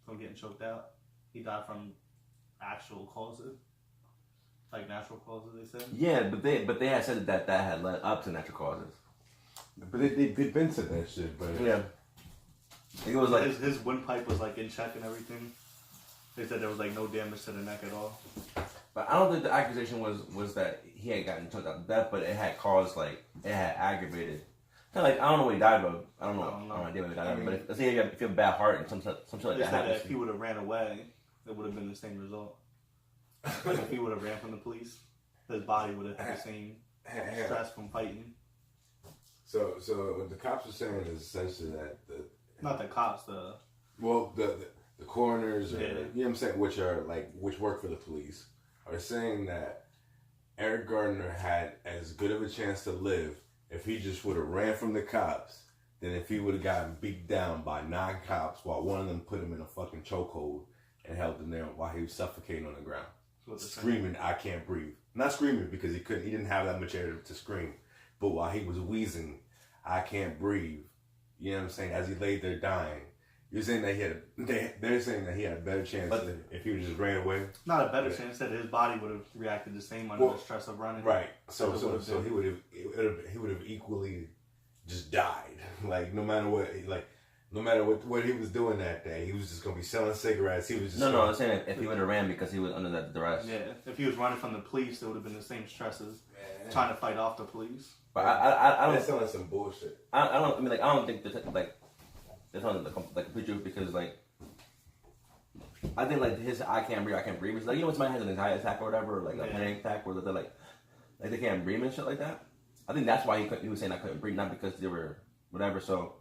from getting choked out. He died from actual causes, like natural causes. They said. Yeah, but they had said that had led up to natural causes. But they've been said that shit. But yeah, it was like his windpipe was like in check and everything. They said there was like no damage to the neck at all. But I don't think the accusation was that he had gotten choked out to death, but it had caused it had aggravated. Kind of like I don't know what he died of. I don't know. I don't know what he died of. But let's say if you have a bad heart and some shit like that happens. If he would have ran away, it would have been the same result. Like if he would have ran from the police, his body would have had the same stress from fighting. So what the cops are saying is essentially that not the cops, the coroners, or, you know what I'm saying, which work for the police, are saying that Eric Gardner had as good of a chance to live if he just would have ran from the cops than if he would have gotten beat down by 9 cops while one of them put him in a fucking chokehold and held him there while he was suffocating on the ground, screaming, "I can't breathe." Not screaming because he didn't have that much air to scream, but while he was wheezing, "I can't breathe," you know what I'm saying, as he laid there dying. You're saying that they're saying that he had a better chance if he just ran away? Not a better chance, that his body would have reacted the same under the stress of running. Right. So he would have equally just died. Like no matter what he was doing that day, he was just gonna be selling cigarettes. He was just I'm saying if he would have ran because he was under that duress. Yeah, if he was running from the police, it would have been the same stresses trying to fight off the police. But I don't. That sounds like some bullshit. I don't think that that's not the complete truth, because I think his I can't breathe. It's like, you know, when somebody has an anxiety attack or whatever, or like a panic attack, where they're like they can't breathe and shit like that. I think that's why he was saying I couldn't breathe, not because they were whatever. So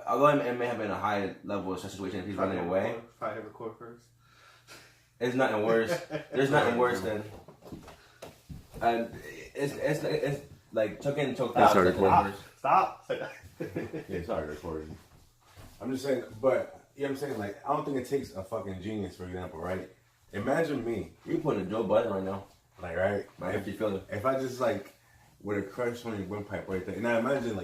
although it may have been a high level of stress situation if he's running away. Probably record first. It's nothing worse. There's nothing worse than it's like choked out. Stop. Yeah, sorry, recording. I'm just saying, but you know what I'm saying? Like, I don't think it takes a fucking genius, for example, right? Imagine me. You're putting a Joe Budden right now. Like, right? If I just would have crushed on your windpipe right there. And I imagine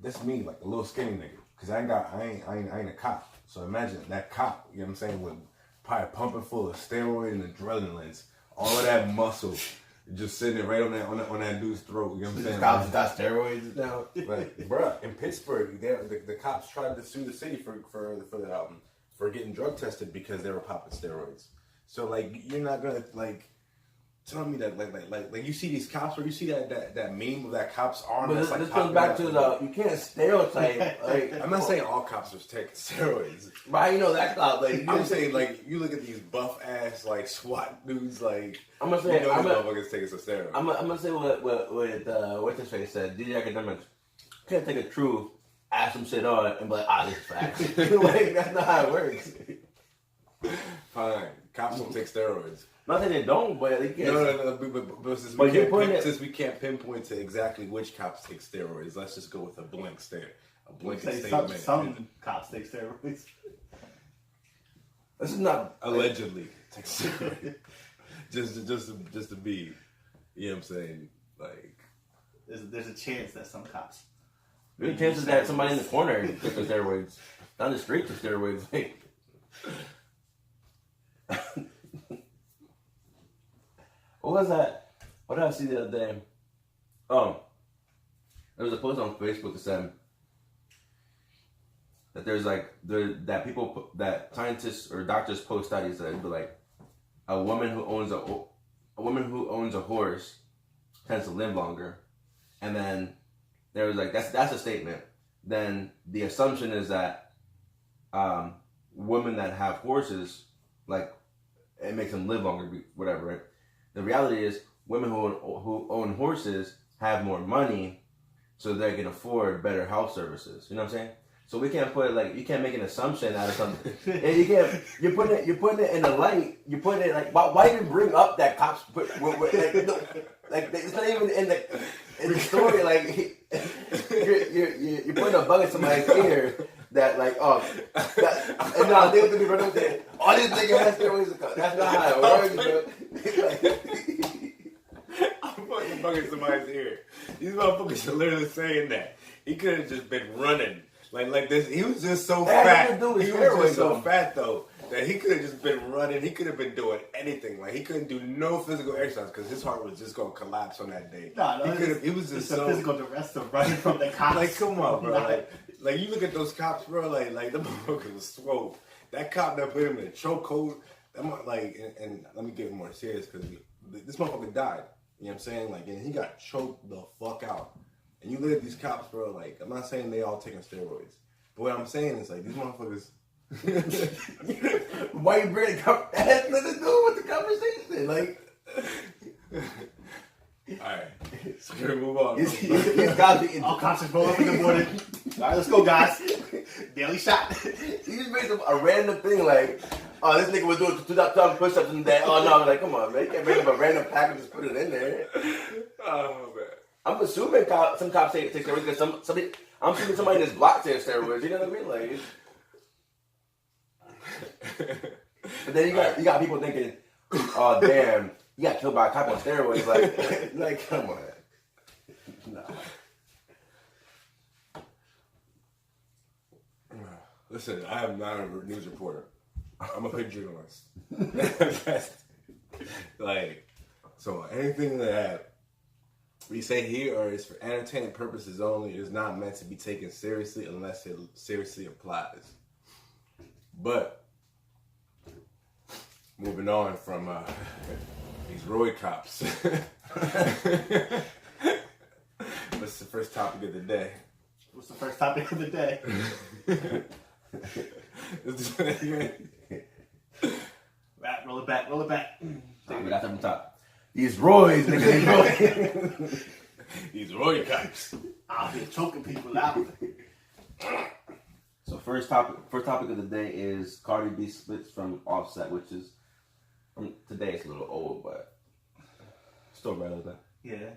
that's me, like a little skinny nigga. Cause I ain't a cop. So imagine that cop, you know what I'm saying, with probably pumping full of steroids and adrenaline, all of that muscle. Just sitting right on that dude's throat. You know what I'm saying? Cops got steroids now. Like, bruh, in Pittsburgh, the cops tried to sue the city for getting drug tested because they were popping steroids. So you're not gonna tell me that you see these cops, or you see that meme of that cop's arm. But this goes back to you can't stereotype. I'm not saying all cops are taking steroids. Right, you know that cop. I'm saying you look at these buff ass SWAT dudes. I'm gonna say these motherfuckers taking some steroids. I'm gonna say what this face said. DJ Academics can't take a truth, ask some shit on, and be like, this is facts. That's not how it works. Fine, cops don't take steroids. Not that they don't, but they can't. No. But since we can't pinpoint to exactly which cops take steroids, let's just go with a blank stare. A blanket statement. Some cops take steroids. This is not allegedly take steroids. just to be, you know what I'm saying? There's a chance that some cops. There's a chance that somebody in the corner took the steroids. Down the street took steroids. What was that? What did I see the other day? Oh, there was a post on Facebook that said that there's that scientists or doctors post studies that would be like a woman who owns a horse tends to live longer, and then there was that's a statement. Then the assumption is that women that have horses, it makes them live longer, whatever, right? The reality is, women who own horses have more money, so they can afford better health services. You know what I'm saying? So we can't put you can't make an assumption out of something. And you can't. You're putting it in the light. You're putting it why even bring up that cops put it's not even in the story. You're putting a bug in somebody's ear. That and now they have to be running up there. Oh, this nigga has steroids. That's not how it works, bro. I'm fucking bugging somebody's ear. These motherfuckers are literally saying that. He could have just been running Like this, he was just so That had fat. nothing to do with He was just steroids, so though. fat though that he could have just been running. He could have been doing anything. Like he couldn't do no physical exercise because his heart was just gonna collapse on that day. No, he could have. He was just it's so a physical duress of running from the cops. like, come on, bro. Like you look at those cops, bro. Like the motherfucker was swole. That cop that put him in a chokehold. And let me get more serious because this motherfucker died. You know what I'm saying? Like, and he got choked the fuck out. And you look at these cops, bro. Like, I'm not saying they all taking steroids, but what I'm saying is like these motherfuckers. Why you bring it up? That has nothing to do with the conversation. Like, Alright, so we're gonna move on. he's got to be. All cops just roll up in the morning. All right, let's go, guys. Daily shot. He just made a random thing like, oh, this nigga was doing 2,000 push-ups in the day. Oh no, I'm like, come on, man, you can't bring up a random pack and just put it in there. Oh man. I'm assuming some cops take steroids because I'm assuming somebody in this block takes steroids. You know what I mean? Like, but then you got people thinking, oh damn, you got killed by a cop on steroids. Like come on. Nah. Listen, I am not a news reporter. I'm a paid journalist. Like, so anything that we say here or is for entertainment purposes only is not meant to be taken seriously unless it seriously applies. But moving on from these roid cops. What's the first topic of the day? What's the first topic of the day? Right, roll it back. We got from the top. These Roys, nigga. These roid cops. I'll be choking people out. So first topic of the day is Cardi B splits from Offset, which is today it's a little old, but still relevant. Yeah,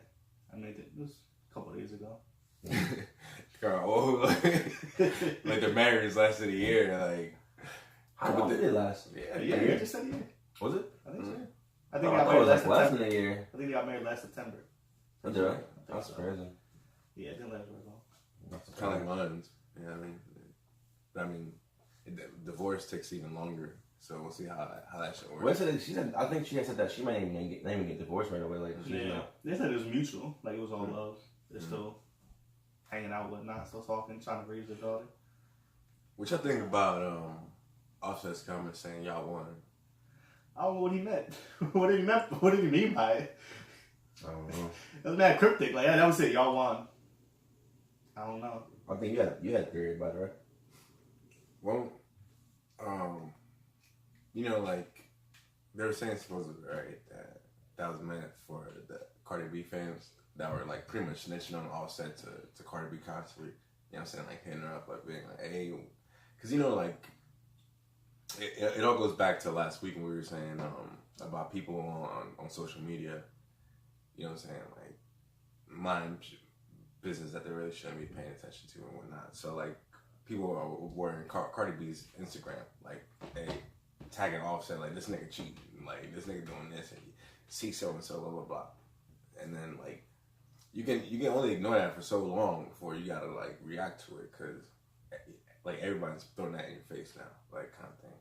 I made it. It was a couple of days ago. Girl, old, like the marriage lasted a year. Like, How long did it last? Yeah, A year? Just a year. Was it? I think so. I I think thought it was like less than a year. I think they got married last September. Did it? That's crazy. Yeah, it didn't last very long. kind of like mine's. Yeah, I mean, divorce takes even longer. So we'll see how that shit works. She said, I think she had said that she might even get divorced right away. Like, she's not. They said it was mutual. Like, it was all love. They're still hanging out, whatnot, still talking, trying to raise their daughter. What y'all think about Offset's comment saying y'all won? I don't know what he meant. What did he mean by it? I don't know. It was mad cryptic. Like, that was it. Y'all won. I don't know. I think you had a theory about it, right? Well, you know, like they were saying supposedly, right, that was meant for the Cardi B fans that were like pretty much snitching on Offset to Cardi B constantly. You know what I'm saying? Like hitting her up, like being like, hey, because you know, like it all goes back to last week when we were saying about people on social media. You know what I'm saying? Like mind business that they really shouldn't be paying attention to and whatnot. So like people were in Cardi B's Instagram, like they tagging Offset like this nigga cheating, like this nigga doing this, and see so and so, blah blah blah. And then like you can only ignore that for so long before you gotta like react to it, because like everybody's throwing that in your face now, like kind of thing.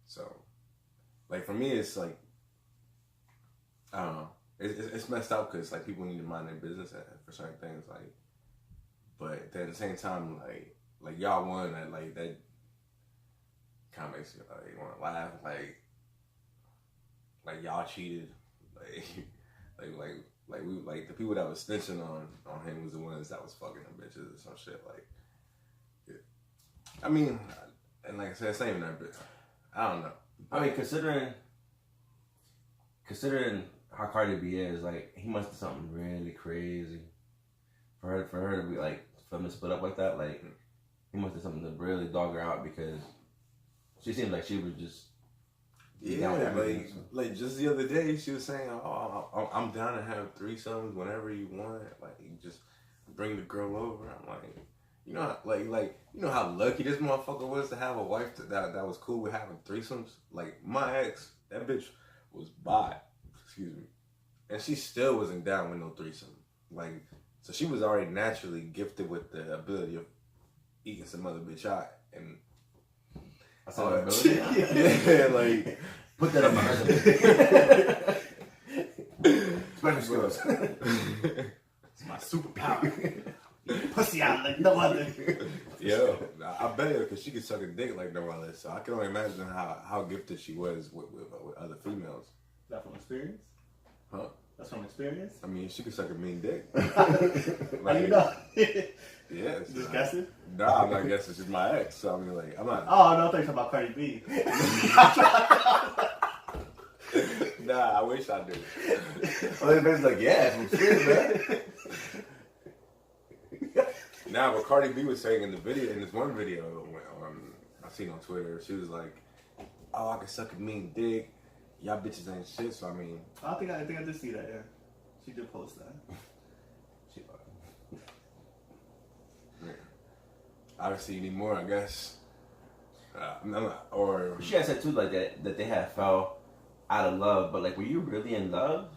So like for me, it's like I don't know. It's messed up because like people need to mind their business for certain things, like. But then at the same time, like y'all won, that like that kind of makes you like want to laugh, like y'all cheated, like we like the people that was snitching on him was the ones that was fucking them bitches or some shit, like. Yeah. I mean, and like I said, it's not even that big. I don't know. I mean, considering how Cardi B is, like, he must have something really crazy for her to be like, for them to split up like that. Like, he must have something to really dog her out, because she seemed like she was just like just the other day she was saying, "Oh, I'm down to have threesomes whenever you want. Like, you just bring the girl over." I'm like, you know, like you know how lucky this motherfucker was to have a wife that was cool with having threesomes. Like my ex, that bitch was bi. Excuse me. And she still wasn't down with no threesome. Like, so she was already naturally gifted with the ability of eating some other bitch out, and I said, yeah, like put that on my resume. Special skills. It's my superpower. Pussy out like no other. Yo, I bet her because she could suck a dick like no other. So I can only imagine how gifted she was with other females. Is that from experience? Huh? That's from experience? I mean, she could suck a mean dick. How you know? Yeah. Just guessing? Nah, I'm not guessing. She's my ex. So I mean, like, I'm not. Oh, no, I thought you were talking about Cardi B. Nah, I wish I did. Well, the like, yeah, from experience, man. Now, what Cardi B was saying in this one video, I seen on Twitter, she was like, "Oh, I can suck a mean dick. Y'all bitches ain't shit." So I mean, I think I did see that. Yeah, she did post that. Yeah. Obviously, you need more, I guess. Or she had said too, like that they had fell out of love, but like, were you really in love?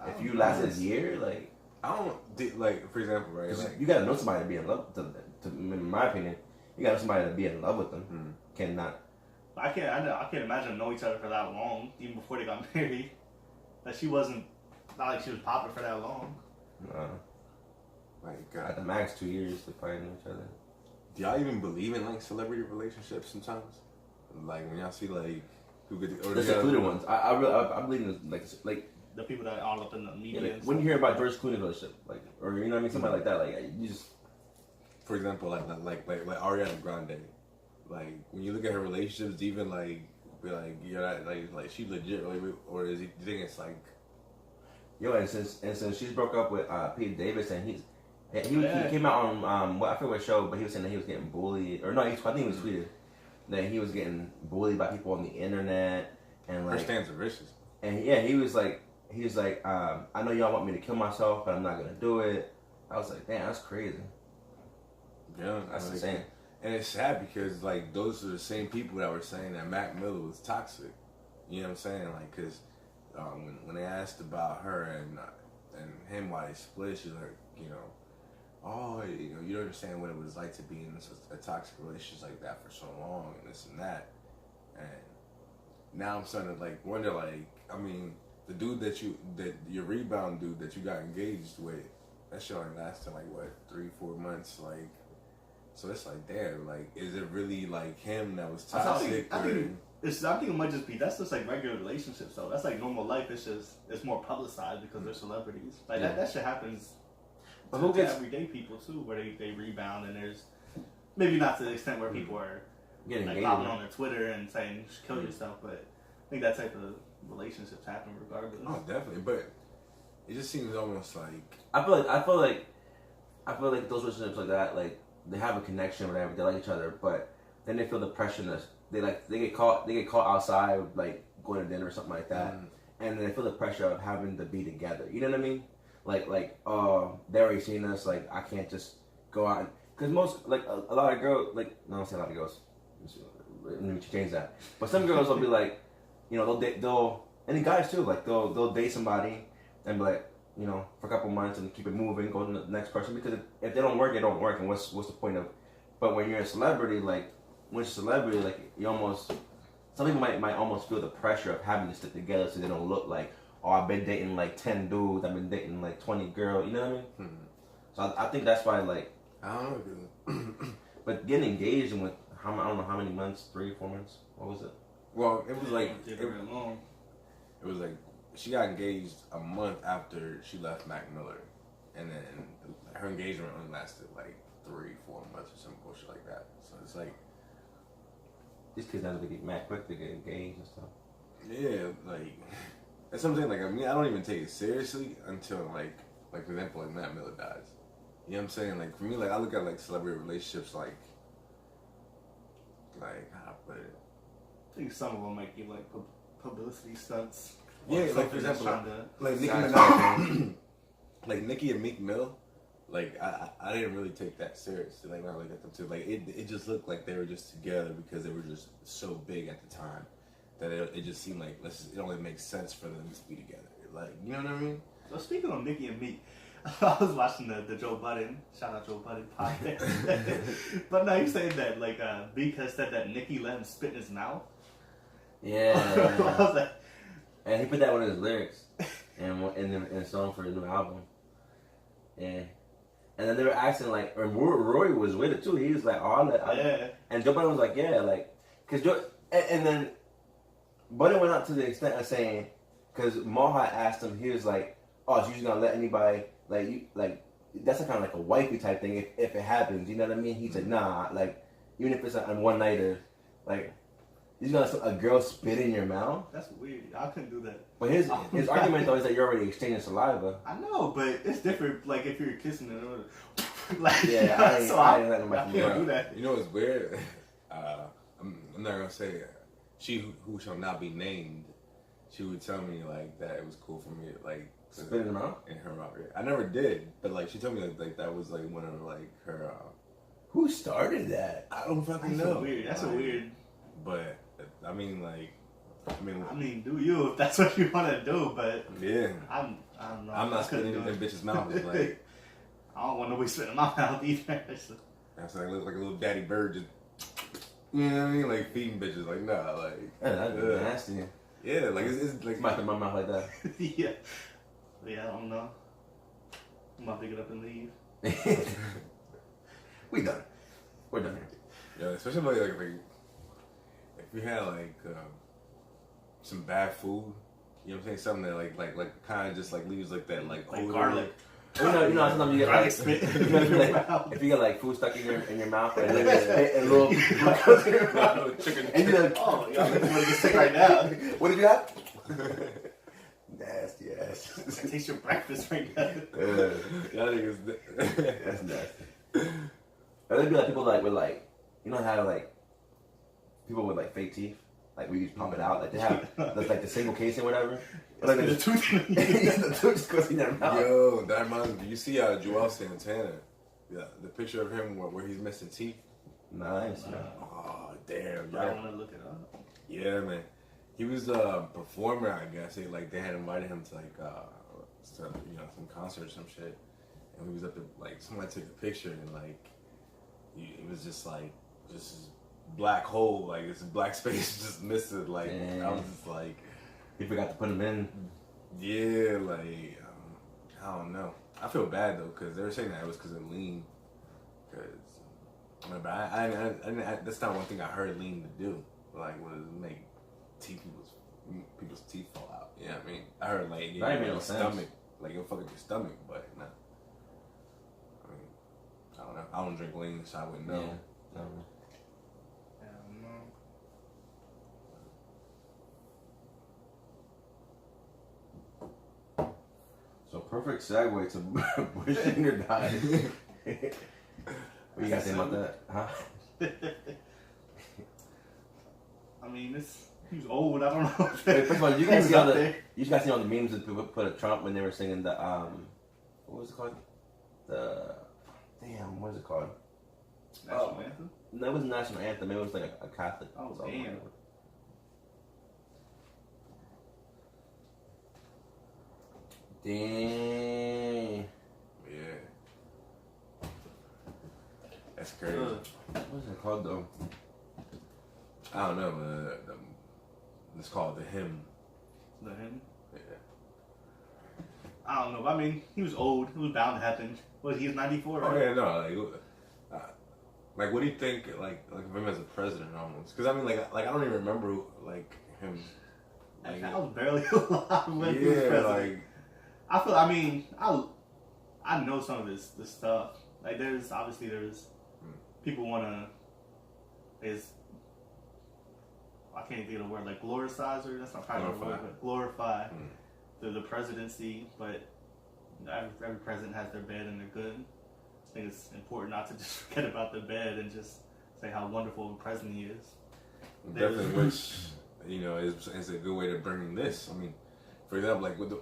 If you lasted a year, like. I don't like, for example, right? Like, you gotta know somebody to be in love. In my opinion, you gotta know somebody to be in love with them. Mm-hmm. Cannot. I can't imagine knowing each other for that long, even before they got married. That she wasn't, not like she was popping for that long. Like, at the max 2 years to find each other. Do y'all even believe in like celebrity relationships sometimes? Like when y'all see like who could the secluded ones. I believe in like the people that are all up in the media. Yeah, like, when you hear about George Clooney relationship, like, or you know what I mean, somebody like that, like you just. For example, like Ariana Grande, like when you look at her relationships, even like be like, yeah, like she legit, or is he? Do you think it's like? Yo, and since she's broke up with Pete Davidson, he came out on what I forget what show, but he was saying that he was getting bullied, or no, I think he was tweeted that he was getting bullied by people on the internet, and like her stands are vicious. And yeah, he was like, I know y'all want me to kill myself, but I'm not gonna do it. I was like, damn, that's crazy. Yeah, that's insane. And it's sad because like those are the same people that were saying that Mac Miller was toxic. You know what I'm saying? Like, cause when they asked about her and him why they split, she's like, you know, oh, you know, you don't understand what it was like to be in a toxic relationship like that for so long and this and that. And now I'm starting to like wonder, like, I mean, the dude your rebound dude that you got engaged with, that shit only lasted like what 3-4 months, like. So it's like, damn, like, is it really like him that was toxic? I think it might just be, that's just like regular relationships though. That's like normal life. It's more publicized because they're celebrities. Like that shit happens to everyday people too, where they rebound, and there's maybe not to the extent where people are like popping on their Twitter and saying kill yourself, but I think that type of relationships happen regardless. Oh, definitely, but it just seems almost like I feel like those relationships like that, like they have a connection, whatever, they like each other, but then they feel the pressure that they get caught outside, like going to dinner or something like that, and then they feel the pressure of having to be together. You know what I mean? Like they already seen us, like I can't just go out, because most, like a lot of girls, like no, I don't say a lot of girls, let me change that, but some girls will be like, you know, they'll and the guys too, like they'll date somebody and be like, you know, for a couple months and keep it moving, go to the next person, because if they don't work, they don't work, and what's the point of? But when you're a celebrity, like once you're a celebrity, like you almost, some people might almost feel the pressure of having to stick together so they don't look like, oh, I've been dating like 10 dudes, I've been dating like 20 girls, you know what I mean? Mm-hmm. So I think that's why, like, I don't know, but getting engaged with I don't know how many months, 3-4 months, what was it? Well, it was like it was like she got engaged a month after she left Mac Miller, and then her engagement only lasted like 3-4 months or some bullshit like that. So it's like these kids have to get mad quick to get engaged and stuff. Yeah, like that's something. Like, I mean, I don't even take it seriously until like for example, like Matt Miller dies. You know what I'm saying? Like for me, like I look at like celebrity relationships like how to put it. I think some of them might be like publicity stunts. Yeah, like for example, like Nicki Minaj, like Nicki and Meek Mill. Like I didn't really take that seriously. Like when I look at them too, like it just looked like they were just together because they were just so big at the time that it just seemed like it only makes sense for them to be together. Like, you know what I mean? So speaking of Nicki and Meek, I was watching the Joe Budden, shout out Joe Budden podcast. But no, he's saying that like Beak has said that Nicki let him spit in his mouth. Yeah. I was like, and he put that one in his lyrics and in a song for his new album. Yeah. And then they were asking like, or Roy was with it too. He was like, "Oh, yeah." And Joe Budden was like, "Yeah, like, cause Joe." And then Budden went out to the extent of saying, cause Maha asked him, he was like, "Oh, so you just gonna let anybody like you like?" That's kind of like a wifey type thing if it happens. You know what I mean? He said, "Nah, like even if it's on one nighter, like." You gonna let a girl spit in your mouth? That's weird. I couldn't do that. But his argument though is that you're already exchanging saliva. I know, but it's different. Like if you're kissing it, like yeah, I ain't letting nobody do that. You know what's weird? I'm not gonna say it. She who shall not be named. She would tell me like that it was cool for me like spit in her mouth. In her mouth. I never did, but like she told me like that was like one of like her. Who started that? I don't fucking That's know. Weird. That's a weird. But I mean, do you if that's what you want to do? But yeah, I don't know. I'm not spitting in them bitches' mouths. Like I don't want nobody spitting in my mouth either. That's like a little daddy bird just, you know what I mean? Like feeding bitches. Like nah, like that'd be nasty. Yeah, like it's like might in my mouth like that. yeah, I don't know. I'm about to pick it up and leave. We done. We're done here. Yeah, especially like if we had like some bad food, you know what I'm saying? Something that like kind of just like leaves like that like odor. Garlic. You know, sometimes you get like spit. If you get like food stuck in your mouth and then spit and little goes in your mouth, chicken, and you're like, oh, y'all want to get sick right now. What did you have? Nasty ass. Taste your breakfast right now. Y'all niggas. That's nasty. Or there'd be like people like with like, you know how like people with like fake teeth, like we just pop it out, like they have that's like the single casing or whatever. Like the tooth, the tooth just goes in their mouth. Yo, that reminds me. You see Joel Santana? Yeah, the picture of him where he's missing teeth. Nice. Oh damn! I want to look it up. Yeah, man. He was a performer, I guess. They had invited him to like some concert or some shit, and he was up there like somebody took a picture and like it was just like just this black hole, like it's a black space just missing. Like I was just like. He forgot to put him in. Yeah, like I don't know. I feel bad though because they were saying that it was because of lean. Because, but I that's not one thing I heard lean to do. Like was make people's teeth fall out. You know what I mean? I heard like your stomach, like it'll fuck up your stomach, but nah. I mean, I don't know. I don't drink lean, so I wouldn't know. Yeah. So perfect segue to Bush Senior died. What you guys think about that? Huh? I mean, he's old. I don't know. Wait, first of all, you guys see all the memes that people put of Trump when they were singing the what was it called? What is it called? National anthem? No, it wasn't national anthem. It was like a Catholic. Oh damn. Damn. Yeah. That's crazy. What is it called though? I don't know. It's called the hymn. The hymn? Yeah. I don't know. I mean, he was old. It was bound to happen. What, he was 94, right? Oh yeah, no. Like, what do you think? Like of him as a president, almost? Because I mean, like I don't even remember like him. Like, I was barely alive when he was president. Like. I know some of this stuff. Like there's people wanna I can't think of the word, like gloricize, or that's not probably the word, but glorify the presidency. But every president has their bed and they're good. I think it's important not to just forget about the bed and just say how wonderful a president he is. Definitely, which is a good way to bring this. I mean. For example, like with the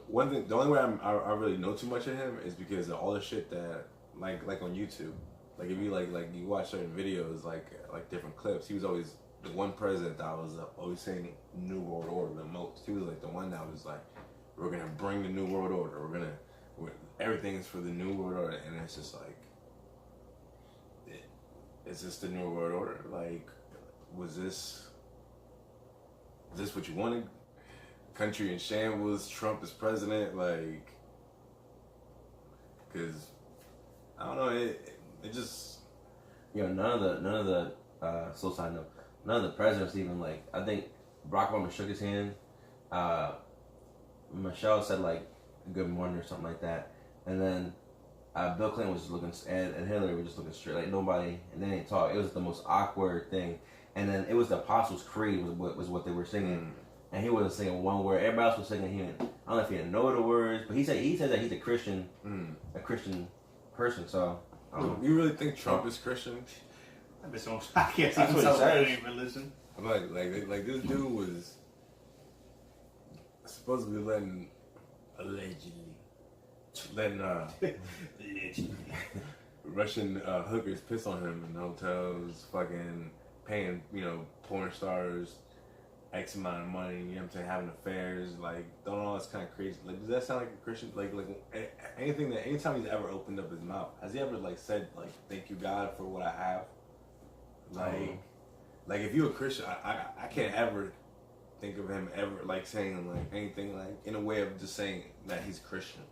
only way I really know too much of him is because of all the shit that like on YouTube. Like if you like you watch certain videos like different clips, he was always the one president that was always saying New World Order the most. He was like the one that was like, we're gonna bring the New World Order. everything is for the New World Order, and it's just like, is this the New World Order? Like, was this what you wanted? Country in shambles, Trump is president, like, because I don't know, it just, none of the slow side note, none of the presidents even, like, I think Barack Obama shook his hand, Michelle said like good morning or something like that, and then Bill Clinton was just looking, and Hillary was just looking straight, like nobody, and they didn't talk. It was the most awkward thing, and then it was the Apostles' Creed was what they were singing. And he wasn't singing one word. Everybody else was singing. I don't know if he didn't know the words, but he said that he's a Christian person. So you really think Trump is Christian? I can't even celebrate any religion. I'm like this dude was supposedly allegedly letting Russian hookers piss on him in hotels, fucking paying porn stars X amount of money, you know what I'm saying, having affairs, like, don't all this kind of crazy. Like, does that sound like a Christian? Like anytime he's ever opened up his mouth, has he ever, like, said, like, thank you, God, for what I have? Like, if you're a Christian, I can't ever think of him ever, like, saying, like, anything, like, in a way of just saying that he's Christian.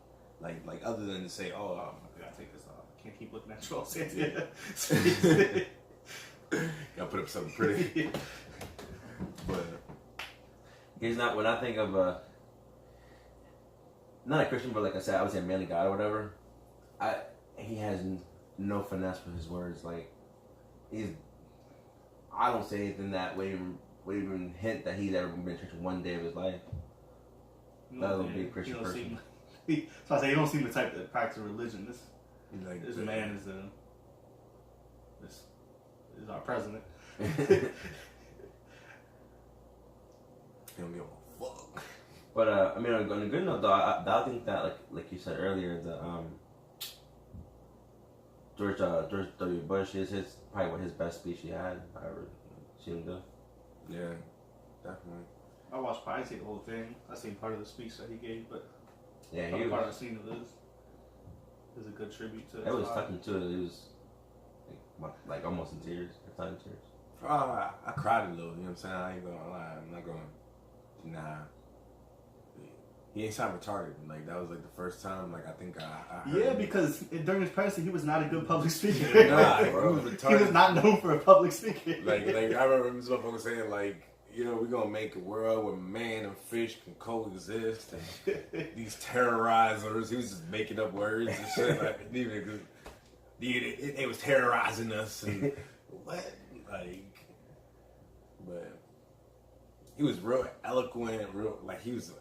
Like other than to say, oh, I gotta take this off. I can't keep looking at you all saying gotta put up something pretty. But he's not. When I think of not a Christian, but like I said, I would say a manly guy or whatever. He has no finesse with his words. Like I don't say anything that would even hint that he's ever been to church one day of his life. That would be a Christian person. So I say you don't seem the type that practice religion. This man is our president. He don't give a fuck. But I mean, on a good note, though, I think that like you said earlier, the George W. Bush is probably his best speech he had I ever seen him do. Yeah, definitely. I watched probably the whole thing. I seen part of the speech that he gave, but yeah, part I've seen of this is a good tribute to. It was touching too. It was like almost in tears. At times tears. I cried a little. You know what I'm saying? I ain't gonna lie. I'm not going. Nah. He ain't sound retarded. Like, that was like the first time, like, I think I heard yeah, him. because during his presidency, he was not a good public speaker. Nah, bro. He was retarded. He was not known for a public speaker. Like I remember this motherfucker saying, like, we're gonna make a world where man and fish can coexist, and these terrorizers, he was just making up words and shit, like, it was terrorizing us, and what? Like, but he was real eloquent, like, he was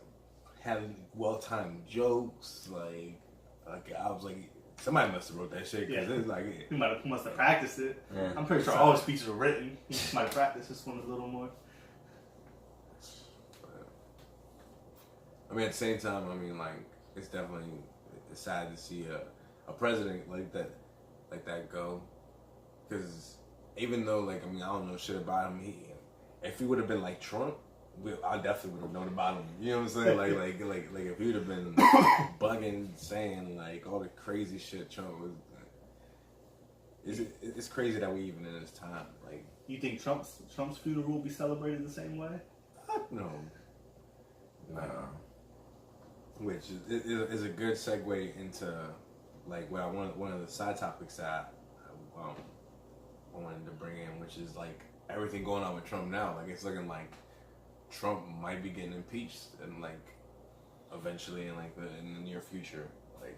having well-timed jokes, like I was like, somebody must have wrote that shit, because it's like, he must have practiced it. Yeah. I'm pretty sure all his speeches were written. He just might have practiced this one a little more. I mean, at the same time, I mean, like, it's sad to see a president like that go, because even though, like, I mean, I don't know shit about him, if he would have been like Trump, I definitely would have known about him. You know what I'm saying? Like if he would have been bugging, saying like all the crazy shit Trump was. It's crazy that we even in this time. Like, you think Trump's funeral will be celebrated the same way? No. Which is a good segue into like what one of the side topics that I wanted to bring in, which is like everything going on with Trump now. Like, it's looking like Trump might be getting impeached, and like eventually in the near future. Like,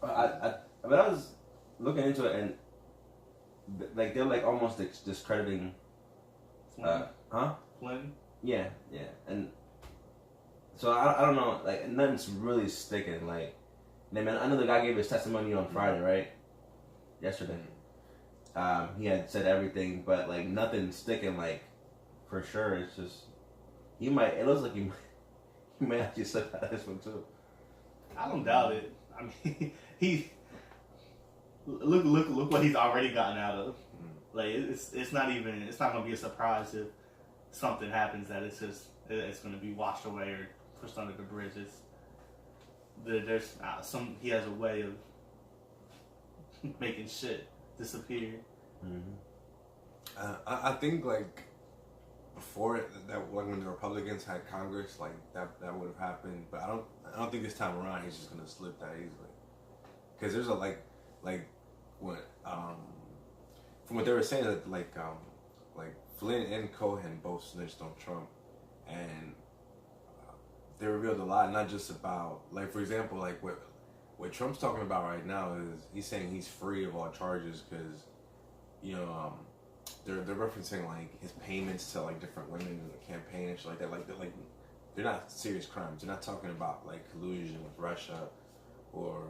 I was looking into it, and like they're like almost discrediting. Flynn? Yeah, and so I don't know, like nothing's really sticking. Like, man, I know the guy gave his testimony on Friday, right? Yesterday. He had said everything, but like nothing's sticking. Like, for sure, it's just it looks like he might actually slip out of this one too. I don't doubt it. I mean, he look what he's already gotten out of. Like, it's not gonna be a surprise if something happens that it's going to be washed away or pushed under the bridges. there's he has a way of making shit disappear. Mm-hmm. I think like before that, when the Republicans had Congress, like that would have happened. But I don't think this time around he's just gonna slip that easily. Because there's a like what from what they were saying that like Flynn and Cohen both snitched on Trump, and they revealed a lot, not just about like, for example, like what Trump's talking about right now is he's saying he's free of all charges because they're referencing like his payments to like different women in the campaign and shit like that. Like they're not serious crimes. They're not talking about like collusion with Russia or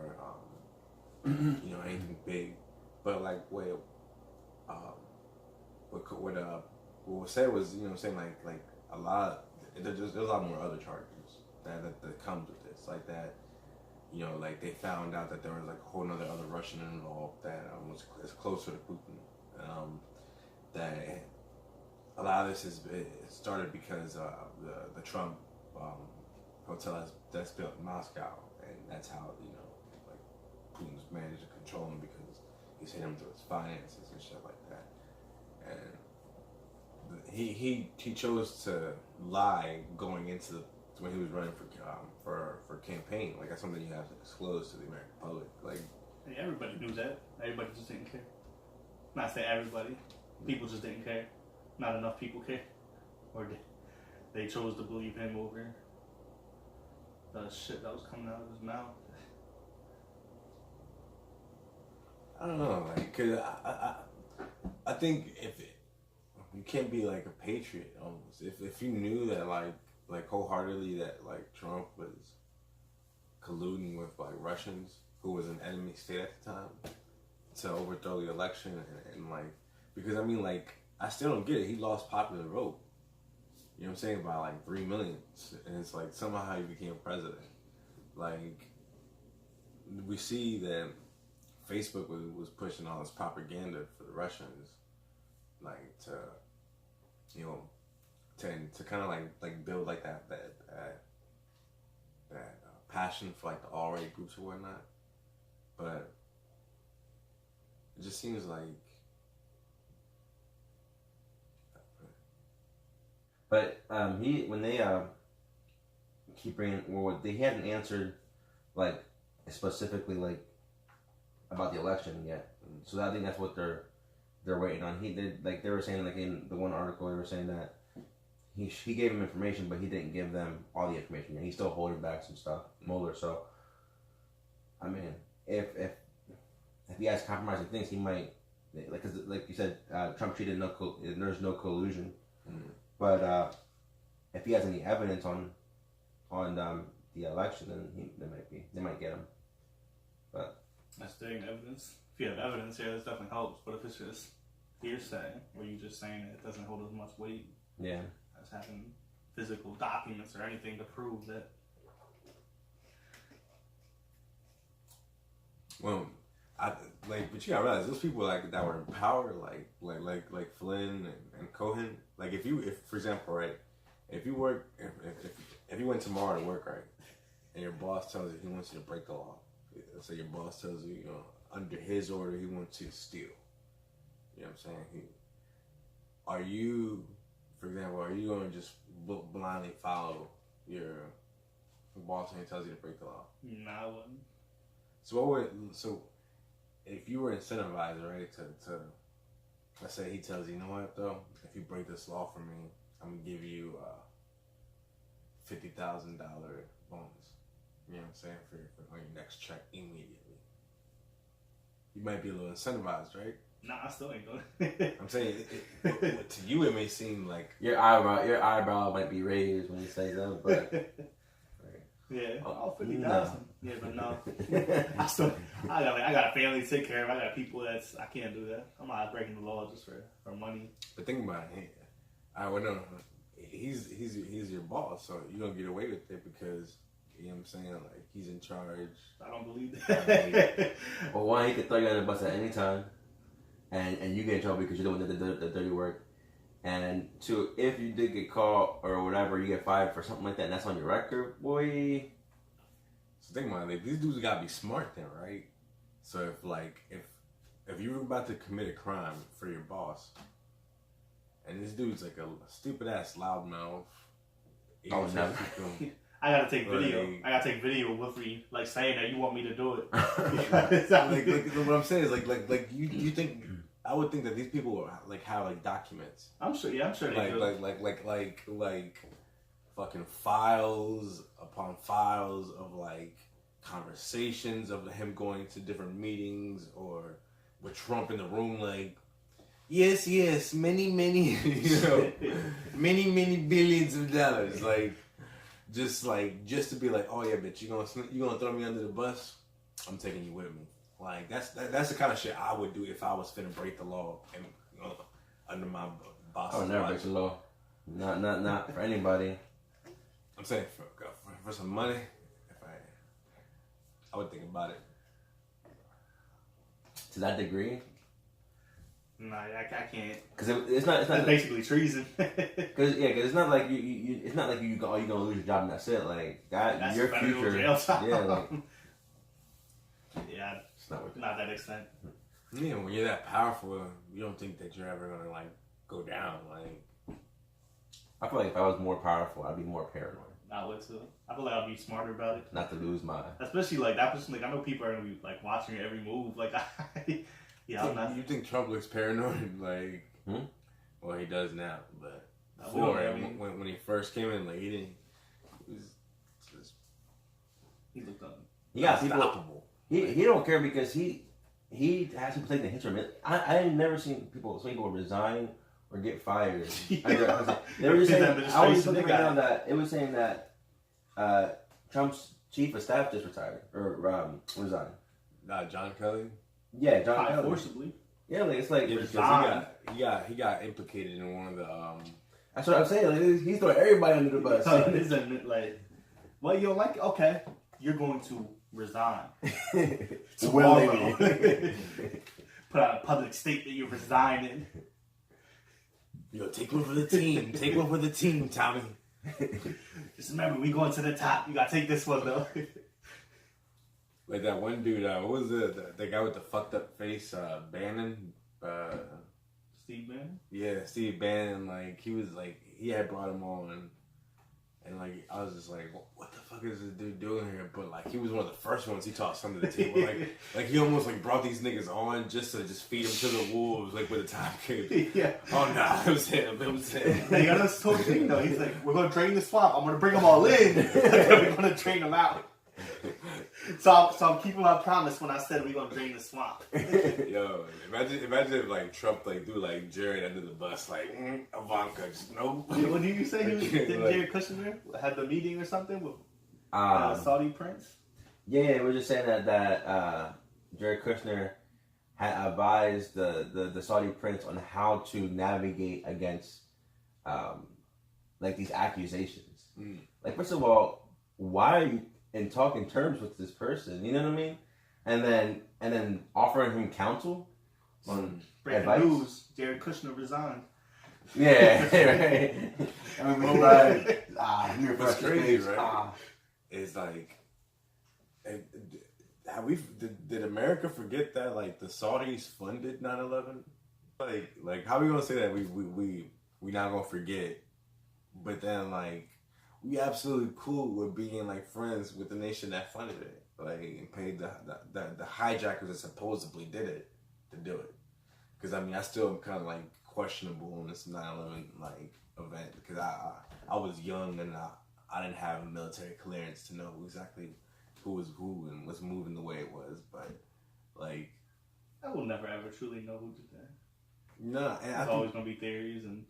anything big. But like what was said was saying like a lot. There's a lot more other charges that comes with this, like that. Like they found out that there was like a whole other Russian involved that was closer to Putin. That a lot of this started because the Trump hotel that's built in Moscow, and that's how like Putin's managed to control him because he's hit him through his finances and shit like that. And he chose to lie going into when he was running for campaign. Like that's something you have to disclose to the American public. Like everybody knew that. Everybody just didn't care. Not say everybody. People just didn't care. Not enough people care, or they chose to believe him over the shit that was coming out of his mouth. I don't know, like, cause I think you can't be like a patriot almost if you knew that like wholeheartely that like Trump was colluding with like Russians who was an enemy state at the time to overthrow the election and like, because I mean like I still don't get it. He lost popular vote. You know what I'm saying? By like 3 million, and it's like somehow he became president. Like we see that Facebook was pushing all this propaganda for the Russians, like to kind of like build like that passion for like the alt-right groups or whatnot. But it just seems like. But when they keep bringing, they hadn't answered like specifically like about the election yet. So I think that's what they're waiting on. They were saying like in the one article they were saying that he gave them information, but he didn't give them all the information. And he's still holding back some stuff, Mueller. So I mean, if he has compromising things, he might because like you said, Trump treated there's no collusion. Mm-hmm. But if he has any evidence on the election, then they might get him. But that's the thing, evidence. If you have evidence, yeah, this definitely helps. But if it's just hearsay, or you just saying it doesn't hold as much weight, yeah, as having physical documents or anything to prove that. Well, but you gotta realize those people like that were in power, like Flynn and Cohen. Like if for example, right, if you went tomorrow to work, right, and your boss tells you he wants you to break the law, so your boss tells you, under his order he wants you to steal. You know what I'm saying? Are you going to just blindly follow your boss when he tells you to break the law? No, I wouldn't. So if you were incentivized, right, to let's say he tells you, you know what though, if you break this law for me, I'm gonna give you $50,000 bonus. You know what I'm saying, for on your next check immediately. You might be a little incentivized, right? Nah, I still ain't doing it. I'm saying to you it may seem like your eyebrow might be raised when you say that, but. Yeah, 50,000. Yeah, but no. I got a family to take care of. I got people I can't do that. I'm not breaking the law just for money. But think about it. He's your boss, so you don't get away with it because you know what I'm saying. Like he's in charge. I don't believe that. Well, one, he could throw you under the bus at any time, and you get in trouble because you're doing the dirty work. And two, if you did get caught or whatever, you get fired for something like that, and that's on your record, boy. So think about it. These dudes gotta be smart then, right? So if you were about to commit a crime for your boss, and this dude's like a stupid ass loudmouth. Oh no. I gotta take video. I gotta take video with me, like saying that you want me to do it. What I'm saying is like you think I would think that these people like have like documents. I'm sure. Yeah, I'm sure they do. Like fucking files upon files of like conversations of him going to different meetings or with Trump in the room, like yes, many, you know, many billions of dollars, just to be like, oh yeah, bitch, you gonna throw me under the bus? I'm taking you with me. Like that's the kind of shit I would do if I was finna break the law and under my boss. I would never break the law. Not for anybody. I'm saying for some money, if I would think about it. To that degree? Nah, I can't. Because it's not. That's basically treason. Because it's not like you. It's not like you're gonna lose your job and that's it. Like that's your future. Jail time. Yeah. Like, yeah. It's not that extent. Yeah, when you're that powerful, you don't think that you're ever gonna like go down. Like, I feel like if I was more powerful, I'd be more paranoid. I would too. I feel like I'd be smarter about it. Not to lose my. Especially like that person. Like I know people are gonna be like watching your every move. Like yeah, I'm not. You think Trump looks paranoid? Like, well, he does now, but before when he first came in, like he didn't. He looked up. Yeah, people. He don't care because he has people taking the hits from it. I ain't never seen people resign or get fired. They were just saying. I was looking around that it was saying that Trump's chief of staff just retired or resigned. John Kelly. Yeah, John Kelly. Forcibly. Yeah, like it's like because he got implicated in one of the. That's what I'm saying. Like, he's throwing everybody under the bus. Like, well, you don't like it? Okay, you're going to resign. Tomorrow. Put out a public statement you're resigning. Yo, take one for the team. Take one for the team, Tommy. Just remember, we going to the top. You gotta take this one though. Like that one dude, what was the guy with the fucked up face, Bannon? Steve Bannon? Yeah, Steve Bannon, like, he had brought him on, and, like, I was just like, what the fuck is this dude doing here? But, like, he was one of the first ones he taught something to the table. Like, he almost, like, brought these niggas on just to feed them to the wolves, like, with the time came. Yeah. Oh, nah, it was him. They got this whole thing, though. He's like, we're going to drain the swamp. I'm going to bring them all in, and then we're going to drain them out. So I'm keeping my promise when I said we're gonna drain the swamp. Yo, imagine if like Trump like threw like Jared under the bus, like Ivanka, just nope. What did you say? Did like, Jared Kushner had the meeting or something with Saudi prince? Yeah, we're just saying that Jared Kushner had advised the Saudi prince on how to navigate against like these accusations. Like, first of all, why are you in talking terms with this person? You know what I mean? And then offering him counsel on breaking advice. News: Jared Kushner resigned. Yeah, right. I mean, right. What's crazy, right? It's like, did America forget that like the Saudis funded 9/11? Like how are we gonna say that we not gonna forget? But then like we absolutely cool with being like friends with the nation that funded it, like and paid the hijackers that supposedly did it to do it. Because I mean, I still am kind of like questionable on this 9/11 like event because I was young and I didn't have a military clearance to know exactly who was who and was moving the way it was. But like, I will never ever truly know who did that. No, and there's always gonna be theories and.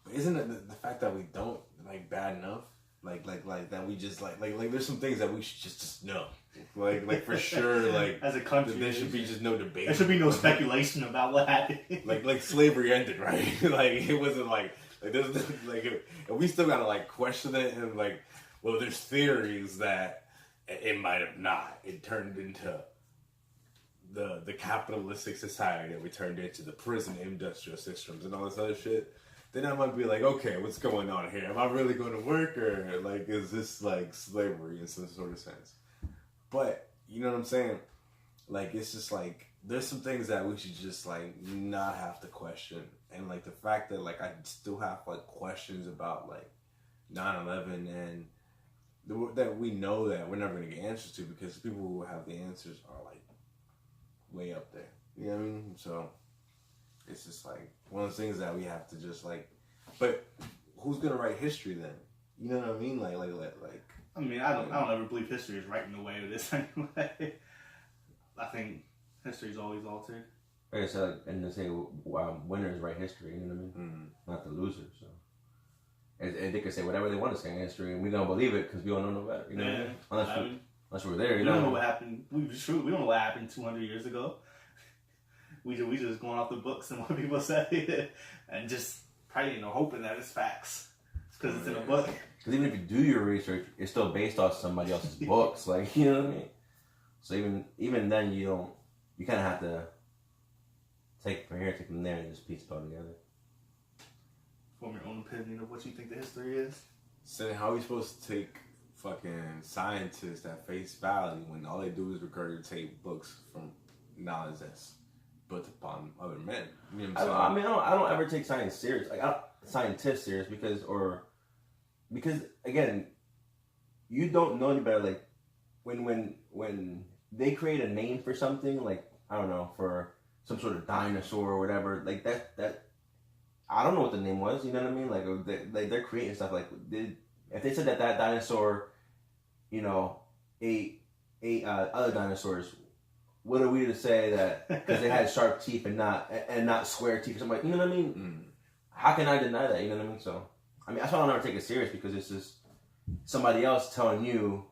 But isn't it the fact that we don't like bad enough? Like that we just like there's some things that we should just know. Like for sure, like as a country, there should be just no debate. There should be no speculation about what happened. like slavery ended, right? Like it wasn't like there's like and we still gotta like question it and like well, there's theories that it might have not. It turned into the capitalistic society that we turned into, the prison industrial systems and all this other shit. Then I might be like, okay, what's going on here? Am I really going to work or like is this like slavery in some sort of sense? But you know what I'm saying? Like, it's just like there's some things that we should just like not have to question, and like the fact that like I still have like questions about like 9/11 and that we know that we're never gonna get answers to because the people who have the answers are like way up there. You know what I mean? So it's just like one of those things that we have to just like. But who's gonna write history then? You know what I mean? Like. I mean, I don't ever believe history is writing the way it is anyway. I think history's always altered. Like I said, like, and they say winners write history. You know what I mean? Mm-hmm. Not the losers. So. And they can say whatever they want to say in history, and we don't believe it because we don't know no better. You know what I mean? Unless we're there. We don't know what happened. We don't know what happened 200 years ago. We just going off the books and what people say, and just probably hoping that it's facts because it's in a book. Because even if you do your research, it's still based off somebody else's books. Like, you know what I mean? So even then, you kind of have to take from here, take from there, and just piece it all together. Form your own opinion of what you think the history is. So how are we supposed to take fucking scientists at face value when all they do is regurgitate books from knowledge that's built upon other men? You know what I'm saying? I don't ever take science serious. Like, scientists serious because again, you don't know any better. Like when they create a name for something, like I don't know, for some sort of dinosaur or whatever, like that I don't know what the name was. You know what I mean? Like they're creating stuff. Like if they said that dinosaur, ate other dinosaurs, what are we to say that because they had sharp teeth and not square teeth or something? Like, you know what I mean? Mm. How can I deny that? You know what I mean? So that's why I don't ever take it serious because it's just somebody else telling you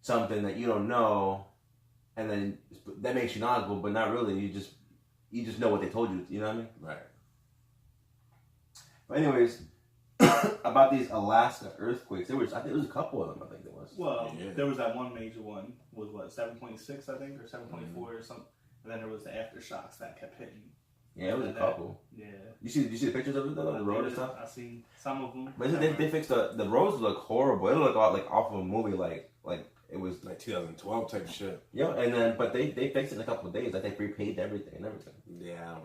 something that you don't know, and then that makes you knowledgeable, but not really. You just know what they told you. You know what I mean? Right. But anyways, about these Alaska earthquakes, I think there was a couple of them. I think there was. Well, there was that one major one was 7.6 I think or 7.4 or something, and then there was the aftershocks that kept hitting. Yeah, it was a couple. Yeah. You see the pictures of it though, the road and stuff. I seen some of them. But they fixed the roads look horrible. It looked like off of a movie, like it was like 2012 type of shit. Yeah, and then but they fixed it in a couple of days. Like they prepaved everything. Yeah,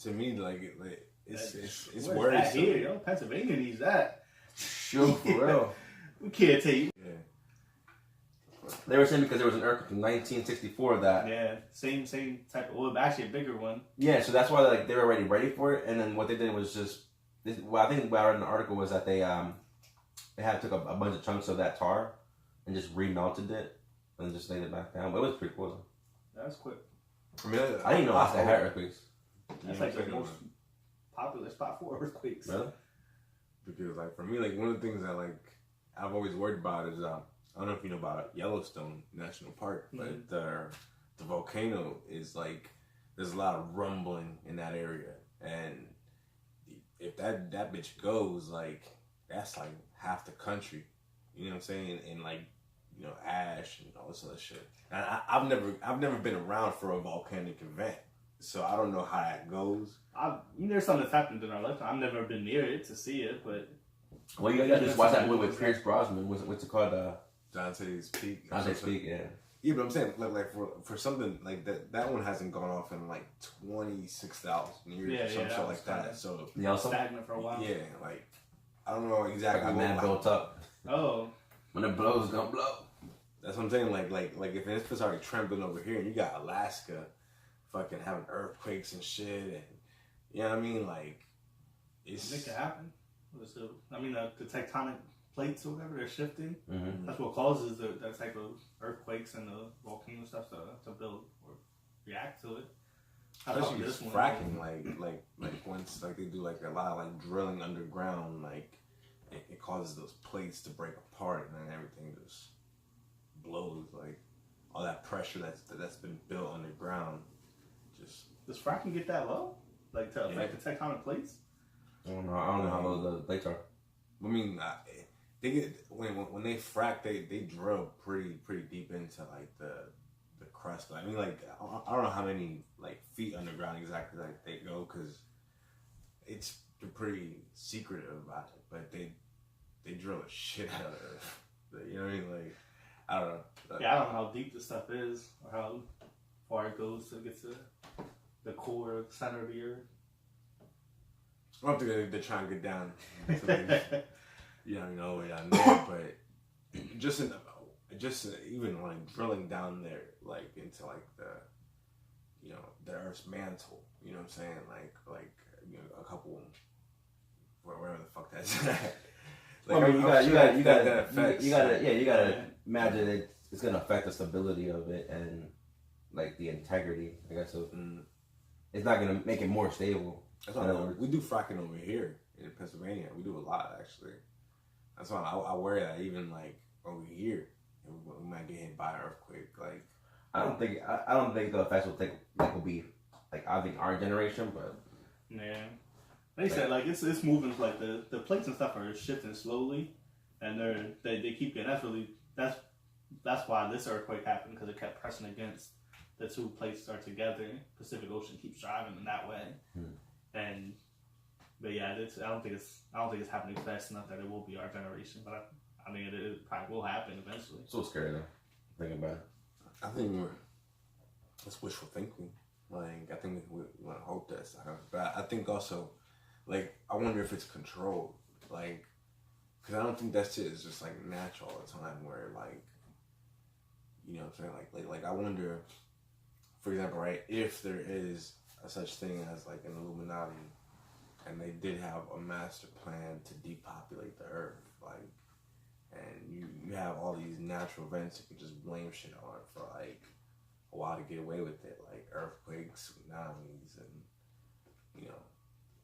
to me it's where's worrisome. That here, Pennsylvania needs that. Sure, for real. We can't take. Yeah. They were saying because there was an earthquake in 1964 that. Yeah, same type of. Well, actually a bigger one. Yeah, so that's why they were already ready for it, and then what they did was just. I think what I read in the article was that they took a bunch of chunks of that tar and just remelted it and just laid it back down. But it was pretty cool though. That's quick. I didn't know Alaska had earthquakes. That's like the most popular spot for earthquakes. Really? Because like for me, like one of the things that like I've always worried about is I don't know if you know about Yellowstone National Park, but the volcano is like there's a lot of rumbling in that area, and if that bitch goes, like that's like half the country. You know what I'm saying? And like ash and all this other shit. And I've never been around for a volcanic event, so I don't know how that goes. There's something that's happened in our lifetime. I've never been near it to see it, but well, you gotta just watch that movie with Pierce Brosnan. What's it called? Dante's Peak. Dante's Peak, yeah. Yeah, but I'm saying like for something like that one hasn't gone off in like 26,000 years or some shit like that. So stagnant for a while. Yeah, like I don't know exactly. Like a man built up. Oh, when it blows, it's gonna blow. That's what I'm saying. Like if it's already trembling over here, and you got Alaska, fucking having earthquakes and shit, and you know what I mean? Like it's it could happen. The tectonic plates or whatever, they're shifting. Mm-hmm. That's what causes that type of earthquakes and the volcano stuff to build or react to it. Especially this fracking, like once like they do like a lot of like drilling underground, like it causes those plates to break apart, and then everything just blows. Like all that pressure that's been built underground, just does fracking get that low? Like to affect the tectonic plates? I don't know how low the plates are. I mean, they get when they frack, they drill pretty deep into like the crust. I mean, like I don't know how many like feet underground exactly like they go because they're pretty secretive about it. But they drill a shit out of it. You know what I mean? Like I don't know. Yeah, I don't know how deep this stuff is or how far it goes to get to the core, center of the earth. I don't think they're trying to get down to like, way down there, but just even like drilling down there, like into like the Earth's mantle. You know what I'm saying? Like a couple, wherever the fuck that's at. Like, I mean, you gotta Yeah. imagine it's gonna affect the stability of it and like the integrity. I guess so. It's not gonna make it more stable. That's why we do fracking over here in Pennsylvania. We do a lot actually. That's why I worry that even like over here, we might get hit by an earthquake. Like I don't think the effects will be like I think our generation, but Yeah. They said like it's moving, like the plates and stuff are shifting slowly, and they keep getting. That's why this earthquake happened, because it kept pressing against the two plates are together. Pacific Ocean keeps driving in that way, but yeah, I don't think it's happening fast enough that it will be our generation. But I mean it probably will happen eventually. so scary though. Thinking about it. I think it's wishful thinking. Like I think we want to hope that's not happening. But I think also, like I wonder if it's controlled. Like, because I don't think that shit is just like natural all the time. Where like, you know what I'm saying? Like I wonder, for example, right? If there is a such thing as like an Illuminati, and they did have a master plan to depopulate the Earth, like, and you have all these natural events you can just blame shit on for like a while to get away with it, like earthquakes, tsunamis, and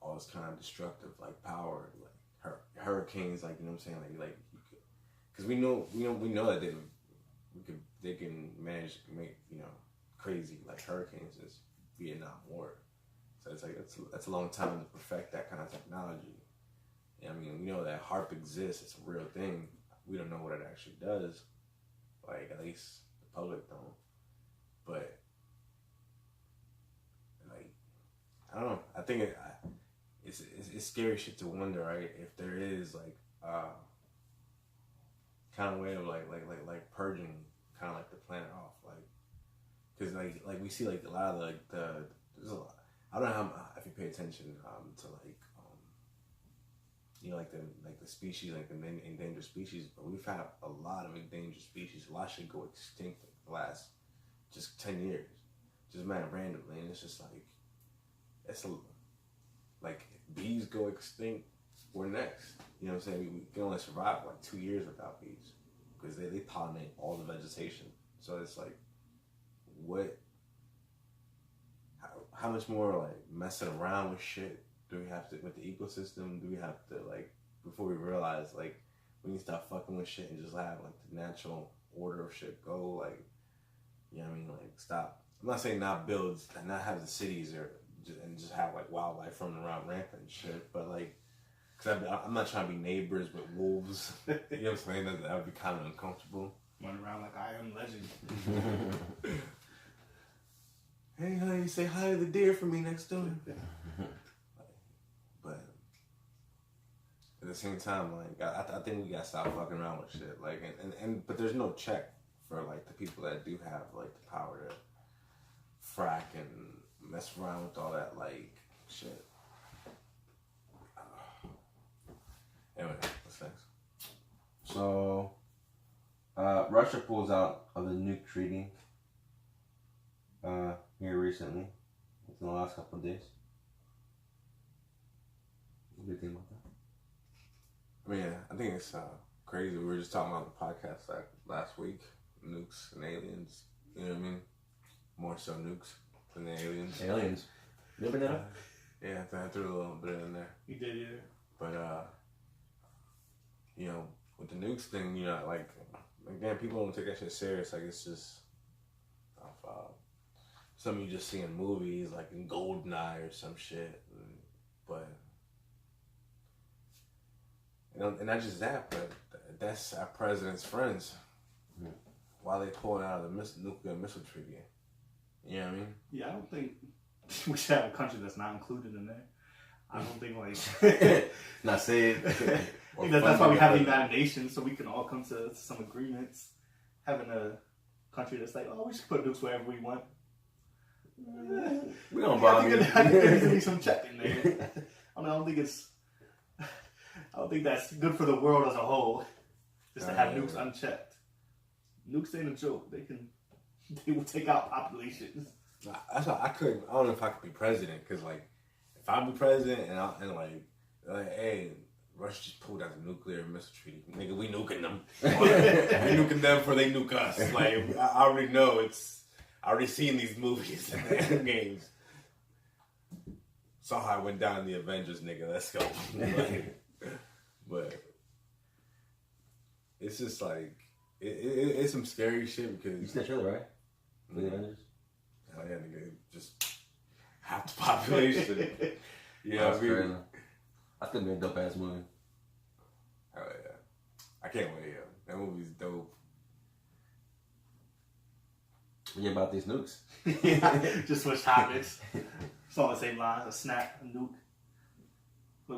all this kind of destructive like power, like hurricanes, like you know what I'm saying, like because we know that they can manage to make crazy like hurricanes as Vietnam War. So it's like that's a long time to perfect that kind of technology. I mean, we know that HARP exists; it's a real thing. We don't know what it actually does. Like at least the public don't. But like I don't know. I think it's scary shit to wonder, right? If there is like kind of way of like purging kind of like the planet off, like because like we see like a lot of like there's a lot. I don't know how if you pay attention to like the species, like the endangered species, but we've had a lot of endangered species. A lot should go extinct in the last just 10 years, just randomly, and it's just like bees go extinct, we're next. You know what I'm saying? We can only survive like 2 years without bees because they pollinate all the vegetation. So it's like, what? How much more like messing around with shit do we have to with the ecosystem? Do we have to like before we realize like we need to stop fucking with shit and just have like the natural order of shit go? Like, you know what I mean? Like stop. I'm not saying not build and not have the cities and just have like wildlife running around rampant and shit, but like, cause I'm not trying to be neighbors with wolves. You know what I'm saying? That would be kind of uncomfortable. Run around like I am legend. Hey, honey, say hi to the deer for me next door. But at the same time, like I think we gotta stop fucking around with shit. Like, but there's no check for like the people that do have like the power to frack and mess around with all that like shit. Anyway, what's next? So, Russia pulls out of the nuke treaty here recently, within the last couple of days. What do you think about that? I mean, I think it's crazy. We were just talking about the podcast like last week, nukes and aliens. You know what I mean? More so nukes than the aliens. Aliens. You ever know? Yeah, I threw a little bit in there. You did, yeah. But with the nukes thing, like again, people don't take that shit serious. Like it's just something you just see in movies, like in Goldeneye or some shit. But and not just that, but that's our president's friends. Mm-hmm. Why they pulling out of the nuclear missile treaty? You know what I mean? Yeah, I don't think we should have a country that's not included in there. I don't think like not saying. That's why we have the United Nations, so we can all come to some agreements having a country that's like, oh, we should put nukes wherever we want. We don't bomb you. I think there needs to be some check in there. I don't think that's good for the world as a whole. Just to have nukes unchecked. Nukes ain't a joke. They will take out populations. That's why I don't know if I could be president, because like if I be president and hey, Russia just pulled out the nuclear missile treaty, nigga, we nuking them. We nuking them before they nuke us. Like I already know I already seen these movies and games. Saw how it went down in the Avengers, nigga. Let's go. But it's just like it's some scary shit because You seen that trailer, right? The Avengers. Hell yeah, nigga, just half the population. Yeah, That's crazy. That's gonna be a dope ass movie. Hell yeah, I can't wait. Yeah, that movie's dope. Yeah, about these nukes. Just switch topics. It's all the same lines. A snap, a nuke. But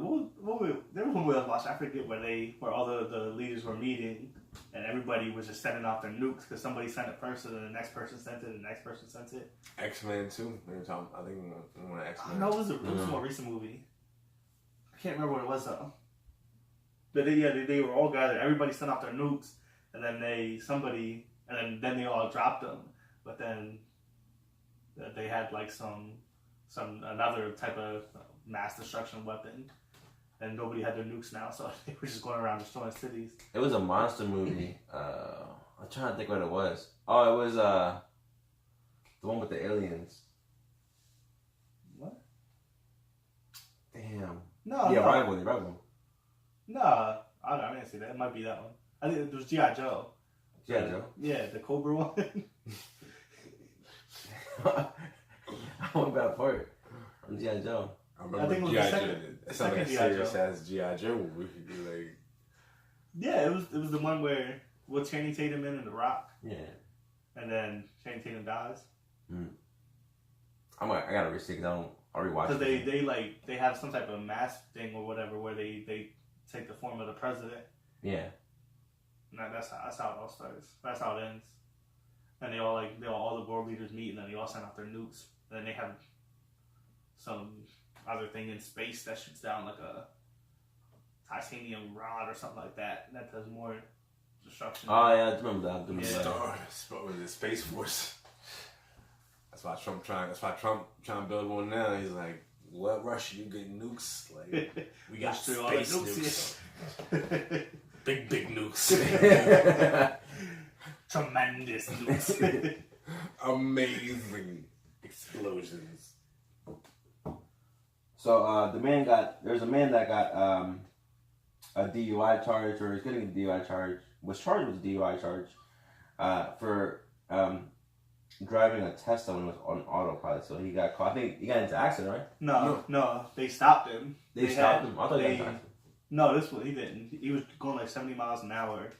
there was one we watched. I forget where all the leaders were meeting, and everybody was just sending off their nukes because somebody sent it first, and the next person sent it, and the next person sent it. X-Men 2. I think one of X-Men. No, it was a more recent movie. I can't remember what it was though. But they were all gathered. Everybody sent off their nukes, and then then they all dropped them. But then they had like some another type of mass destruction weapon, and nobody had their nukes now, so they were just going around destroying cities. It was a monster movie. I'm trying to think what it was. Oh, it was the one with the aliens. What? Damn. No. Yeah, no. Rival. No, I didn't see that. It might be that one. I think it was G.I. Joe. G.I. Joe? Yeah, the Cobra one. I went that part. On G.I. Joe. I remember think it was G.I. the Joe. second- It sounded like a G.I. serious Joe. ass G.I. Joe movie. Like, Yeah, it was the one where with Channing Tatum in and The Rock, Yeah. and then Channing Tatum dies. I gotta re-see because I rewatched Because it. they have some type of mask thing or whatever where they take the form of the president. Yeah. And that's how it all starts. That's how it ends. And all the world leaders meet, and then they all send out their nukes. And then they have some other thing in space that shoots down like a titanium rod or something like that. That does more destruction. Oh yeah, I remember that. the Space Force. That's why Trump trying to build one now. He's like, what, Russia? You get nukes? Like, we got Destroy all the space nukes. yeah. Big nukes. Tremendous nukes. Amazing explosions. So there's a man that got a DUI charge, or is getting a DUI charge, was charged with a DUI charge for driving a Tesla when it was on autopilot. So he got caught. I think he got into an accident, right? No, they stopped him. They stopped him? I thought he got into an accident. No, this one he didn't. He was going like 70 miles an hour.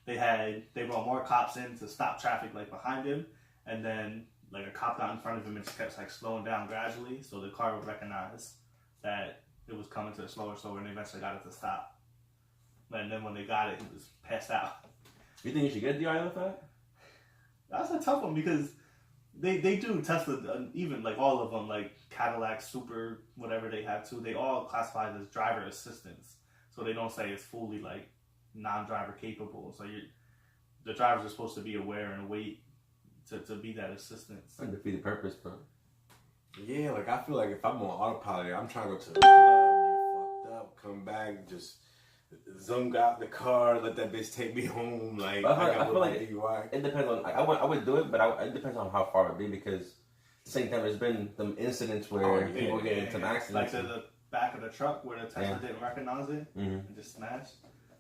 They brought more cops in to stop traffic like behind him, and then like a cop got in front of him and just kept like slowing down gradually, so the car would recognize that it was coming to a slower, and they eventually got it to stop. And then when they got it, he was passed out. You think you should get a DUI with that? That's a tough one because they do Tesla, even like all of them, like Cadillac, Super, whatever they have too. They all classify as driver assistance, so they don't say it's fully like non-driver capable. So the drivers are supposed to be aware and wait to be that assistance. I defeat the purpose, bro. Yeah, like I feel like if I'm on autopilot, I'm trying to go to the club, get fucked up, come back, just zoom out the car, let that bitch take me home. Like I feel like DUI. it depends on. Like, I would do it, but it depends on how far it would be because at the same time there's been some incidents where people get into accidents. Like the back of the truck where the Tesla didn't recognize it and just smashed.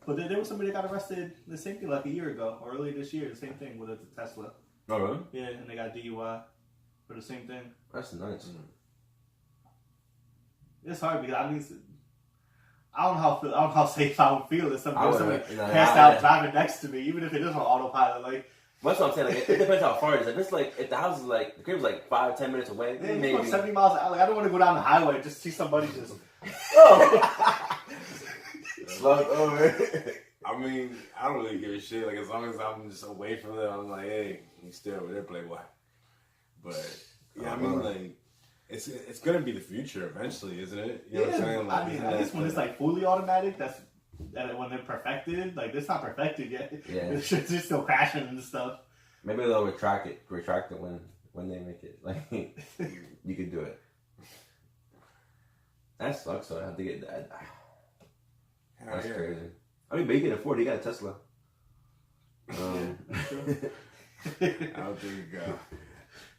But there was somebody that got arrested the same thing like a year ago or earlier this year. The same thing with a Tesla. Oh really? Yeah, and they got DUI for the same thing. That's nice. It's hard because I don't know how safe I would feel if somebody passed passed out driving next to me, even if it is on autopilot. Like that's what I'm saying. Like, it depends how far it is. If it's like if the house is like the crib's like 5-10 minutes away, yeah, maybe 70 miles an hour. Like I don't want to go down the highway and just see somebody just slug over. I I mean, I don't really give a shit. Like, as long as I'm just away from them, I'm like, hey, you stay over there, Playboy. But yeah, I mean, like, it's gonna be the future eventually, isn't it? You know what I'm saying? Like, I mean, at least when it's like fully automatic, that's when they're perfected. Like, it's not perfected yet. Yeah. It's just still crashing and stuff. Maybe they'll retract it when they make it. Like, you could do it. That sucks. So I have to get that. That's crazy. I mean, but you can afford it. You got a Tesla. I don't think you go.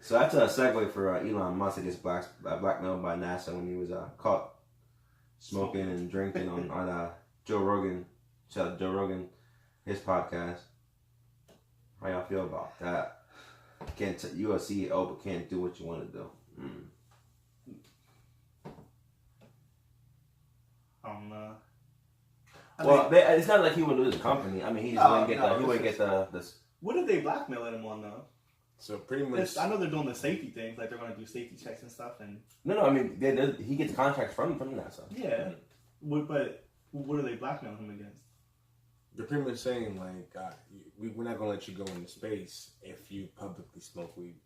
So that's a segue for Elon Musk. He gets blackmailed by NASA when he was caught smoking and drinking on Joe Rogan, his podcast. How y'all feel about that? You a CEO but can't do what you want to do. Well, it's not like he would lose the company. I mean, he just wouldn't get the. What are they blackmailing him on though? So pretty much, I know they're doing the safety things, like they're going to do safety checks and stuff. And no, I mean, he gets contracts from NASA. Yeah, but what are they blackmailing him against? They're pretty much saying like, we're not going to let you go into space if you publicly smoke weed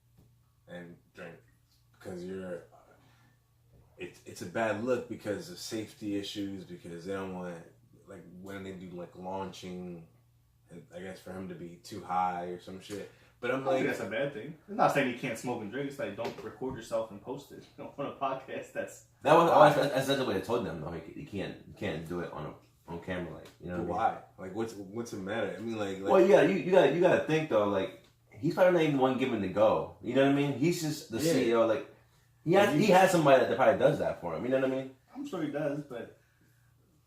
and drink, because you're. It's a bad look because of safety issues, because they don't want, like, when they do like launching, I guess for him to be too high or some shit. But I'm like, that's a bad thing. It's not saying you can't smoke and drink. It's like, don't record yourself and post it on a podcast. That's the way they told them though. You can't do it on camera, like, you know. But why? Like, what's the matter? I mean, like well, you gotta think though. Like, he's probably not even the one giving the go. You know what I mean? He's just the CEO. Like, he has somebody that probably does that for him. You know what I mean? I'm sure he does, but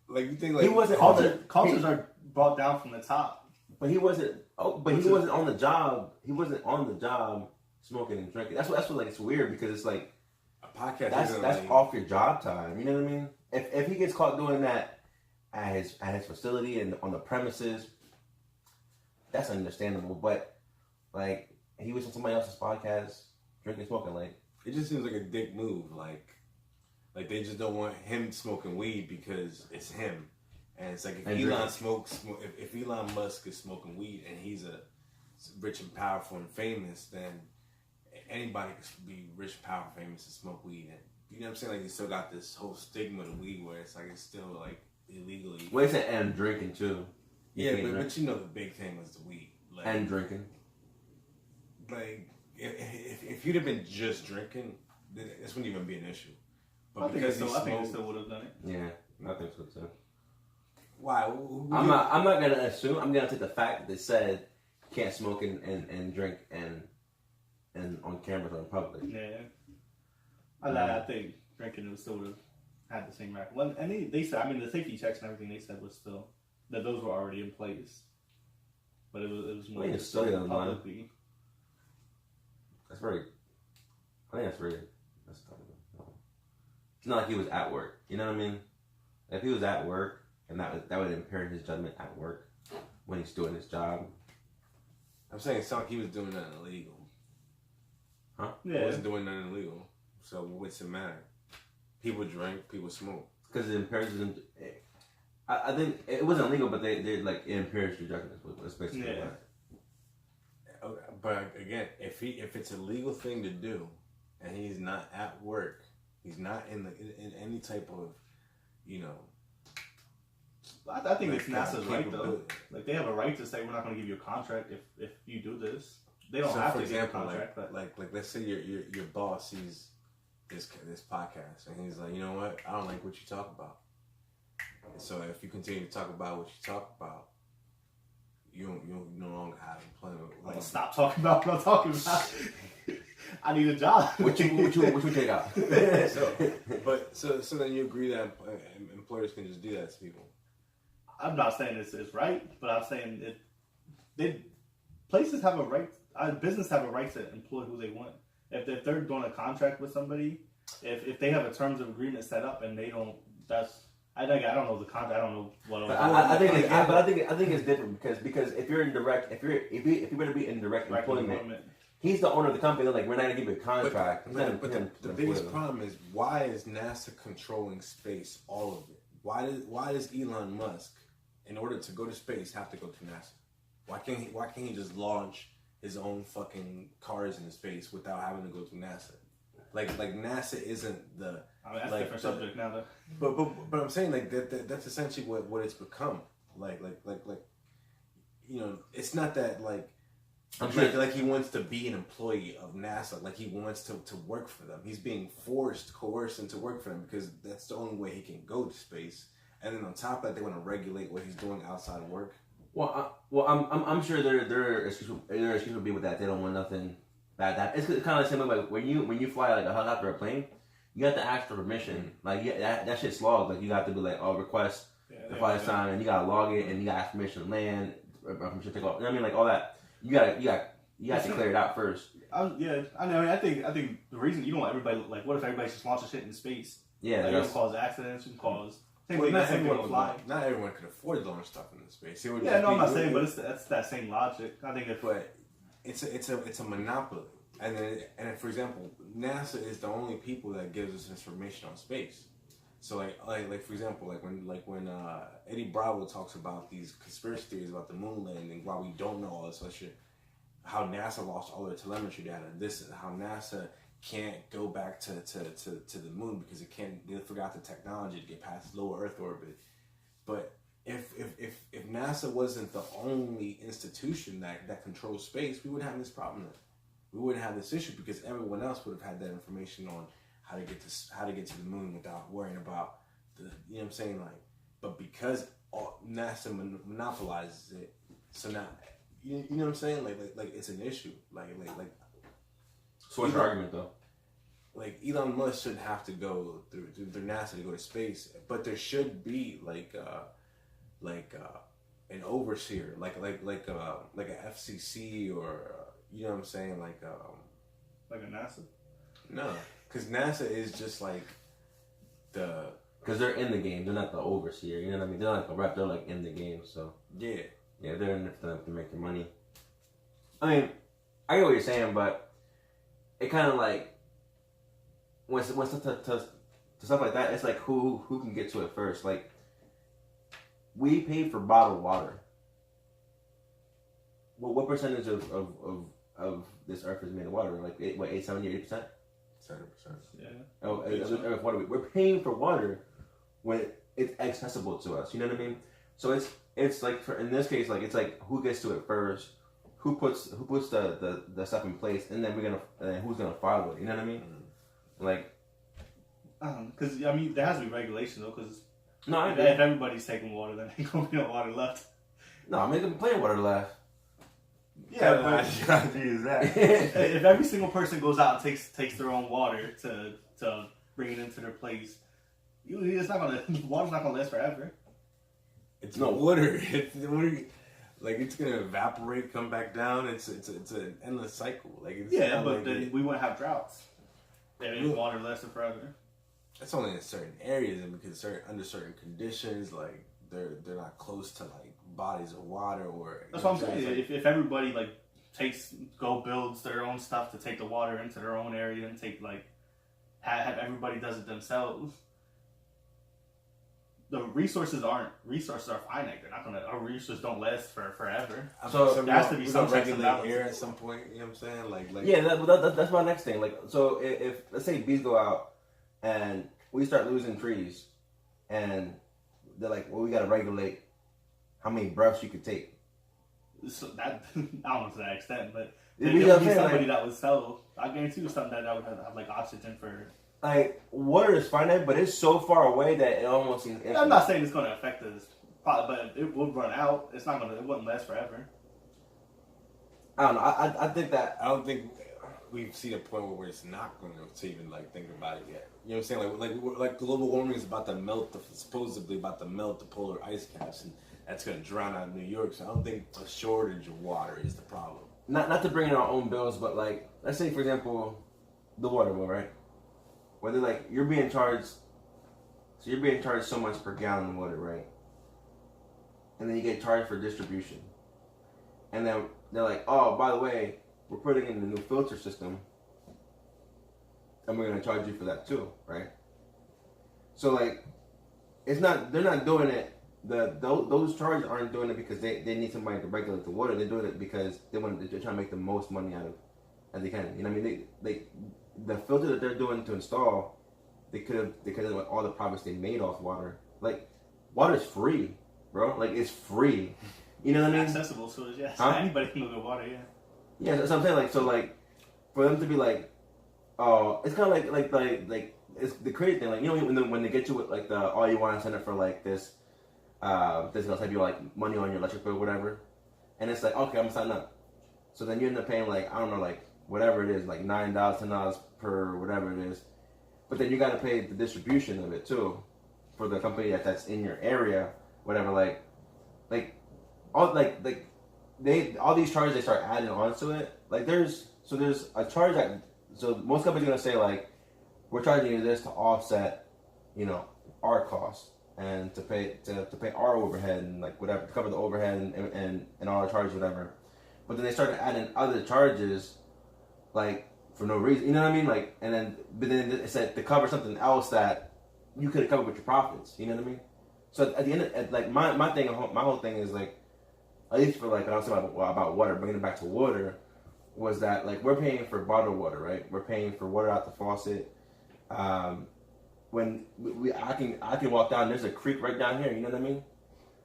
like, you think like he wasn't cultures are brought down from the top. But he wasn't. He wasn't on the job. He wasn't on the job smoking and drinking. That's what like, it's weird because it's like a podcast. That's like, off your job time. You know what I mean? If he gets caught doing that at his facility and on the premises, that's understandable. But like, he was on somebody else's podcast drinking, smoking. Like, it just seems like a dick move. Like they just don't want him smoking weed because it's him. And it's like, if Elon Musk is smoking weed and he's a rich and powerful and famous, then anybody can be rich, powerful, famous and smoke weed. And you know what I'm saying? Like, you still got this whole stigma to weed where it's like it's still like illegally. Well, it's and drinking too. Yeah, but you know the big thing was the weed. Like, and drinking. Like, if you'd have been just drinking, then this wouldn't even be an issue. But I think it still would have done it. Yeah, I think so too. Why? I'm not gonna assume. I'm gonna take the fact that they said you can't smoke and drink and on cameras or in public. Yeah, I think drinking would still would have had the same record. Well, and they said, I mean, the safety checks and everything they said was still that those were already in place, but it was more publicly. That's very. I think that's very. That's tough. It's not like he was at work. You know what I mean? If he was at work. And that would impair his judgment at work when he's doing his job. I'm saying it's not like he was doing nothing illegal. Huh? Yeah. He wasn't doing nothing illegal. So what's the matter? People drink, people smoke. Because it impairs him. I think it wasn't illegal, but they like, it impairs your judgment. That's basically what. But again, if it's a legal thing to do, and he's not at work, he's not in any type of, you know. I think it's NASA's right though. Like, they have a right to say we're not going to give you a contract if you do this. They don't have to give a contract. Like let's say your boss sees this podcast and he's like, you know what? I don't like what you talk about. And so if you continue to talk about what you talk about, you no longer have employment. Like, stop talking about what I'm talking about. I need a job. What you take out? So then you agree that employers can just do that to people. I'm not saying it's right, but I'm saying places have a right. Business have a right to employ who they want. If they're doing a contract with somebody, if they have a terms of agreement set up and they don't, I don't know the contract. I don't know what. I think it's different because if you're indirect, if you're going to be in direct employment, he's the owner of the company. They're like, we're not going to give you a contract. But the biggest problem is, why is NASA controlling space, all of it? Why does Elon Musk in order to go to space, have to go to NASA? Why can't he just launch his own fucking cars into space without having to go through NASA? Like NASA isn't the. I mean, that's like, a different subject now, though. But I'm saying like that's essentially what it's become. Like you know, it's not that like. I'm sure like he wants to be an employee of NASA. Like he wants to work for them. He's being coerced into work for them because that's the only way he can go to space. And then on top of that, they want to regulate what he's doing outside of work. Well, I'm sure their excuse would be with that. They don't want nothing bad. That it's kind of the same way. Like when you fly like a helicopter or a plane, you have to ask for permission. Like that shit's logged. Like you have to be like, oh, request the flight time, and you gotta log it, and you gotta ask permission to land, permission to take off. You know what I mean? Like all that. You got to clear it out first. I know. I think the reason you don't want everybody like, what if everybody just launches shit into space? Yeah, like, it'll cause accidents and cause. Not everyone could afford to launch stuff into space. I'm not saying, but that's that same logic. I think but it's a monopoly, and for example, NASA is the only people that gives us information on space. So like for example, when Eddie Bravo talks about these conspiracy theories about the moon landing, why we don't know all this other shit, how NASA lost all their telemetry data. This is how NASA can't go back to the moon because they forgot the technology to get past low Earth orbit. But if NASA wasn't the only institution that controls space, we wouldn't have this problem. We wouldn't have this issue because everyone else would have had that information on how to get to the moon without worrying about the, you know what I'm saying, like, but because NASA monopolizes it, so now you know what I'm saying, like it's an issue, like. So what's your argument though? Like Elon Musk shouldn't have to go through NASA to go to space, but there should be an overseer, like a FCC or you know what I'm saying, like a NASA. No. Because NASA is just like because they're in the game. They're not the overseer. You know what I mean? They're not like a rep. They're like in the game. So yeah, they're in it to make their money. I mean, I get what you're saying, but it kind of like when stuff to stuff like that, it's like who can get to it first. Like we pay for bottled water. Well, what percentage of this earth is made of water? Like 80%? 70%. Yeah. We're paying for water when it's accessible to us. You know what I mean? So it's like in this case, like it's like who gets to it first, who puts the stuff in place, and then who's gonna follow it. You know what I mean? Mm-hmm. Like, because I mean there has to be regulation though. Because if everybody's taking water, then ain't gonna be no water left. No, I'm making plain water left. Yeah, but if every single person goes out and takes their own water to bring it into their place, water's not gonna last forever. It's no water. It's water. Like it's gonna evaporate, come back down. It's an endless cycle. Like but then we wouldn't have droughts. If water lasted forever. That's only in certain areas and because under certain conditions, like they're not close to like bodies of water or. That's what I'm saying. Like, if everybody like builds their own stuff to take the water into their own area and take like have everybody does it themselves. The resources are finite. They're not our resources don't last forever. So there has to be some regulate air at some point. You know what I'm saying? Like yeah, that's my next thing. Like so, if let's say bees go out and we start losing trees, and they're like, well, we got to regulate how many breaths you could take. So that I don't know to that extent, but there would be somebody that would sell. I guarantee you something that would have like oxygen for. Like water is finite, but it's so far away that it almost seems empty. I'm not saying it's going to affect us, but it will run out. It wouldn't last forever. I don't know. I think that I don't think we've seen a point where it's not going to even like think about it yet. You know what I'm saying? Like global warming is about to melt, supposedly about to melt the polar ice caps, and that's going to drown out New York. So I don't think a shortage of water is the problem. Not to bring in our own bills, but like let's say for example, the water bill, right? Where they're like you're being charged so much per gallon of water, right? And then you get charged for distribution, and then they're like, oh, by the way, we're putting in the new filter system, and we're gonna charge you for that too, right? So like, they're not doing it those charges aren't doing it because they need somebody to regulate the water. They're doing it because they're trying to make the most money out of as they can. You know what I mean? They the filter that they're doing to install, they could have with all the profits they made off water. Like water's free, bro. Like it's free. You know what I mean? Accessible, so yes, huh? anybody can look at water. Yeah. Yeah, that's what I'm saying. Like so, like for them to be like, oh, it's kind of like it's the crazy thing. Like you know when they get you with like the you want to sign up for like this. This gonna type you like money on your electric bill, or whatever, and it's like okay, I'm gonna sign up. So then you end up paying like I don't know, like whatever it is, like $9, $10 per whatever it is. But then you gotta pay the distribution of it too, for the company that's in your area, whatever. Like all all these charges they start adding onto it. Like there's a charge that most companies are gonna say like we're charging you this to offset, our costs. And to pay our overhead and like whatever to cover the overhead and all our charges whatever, but then they started adding other charges, like for no reason, you know what I mean? Like but then it said to cover something else that you could have covered with your profits, you know what I mean? So at the end, like my whole thing is like, at least for like when I was talking about water, bringing it back to water, was that like we're paying for bottled water, right? We're paying for water out the faucet. When I can walk down, there's a creek right down here, you know what I mean?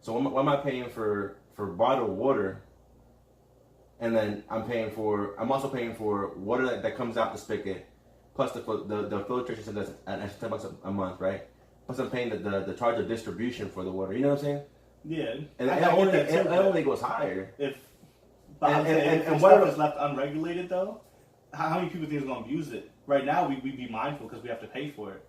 So why am I paying for bottled water? And then I'm also paying for water that comes out the spigot, plus the filtration system that's an extra $10 a month, right? Plus I'm paying the charge of distribution for the water, you know what I'm saying? Yeah. And it only goes higher. If whatever is left unregulated though, how many people think is going to abuse it? Right now we be mindful because we have to pay for it.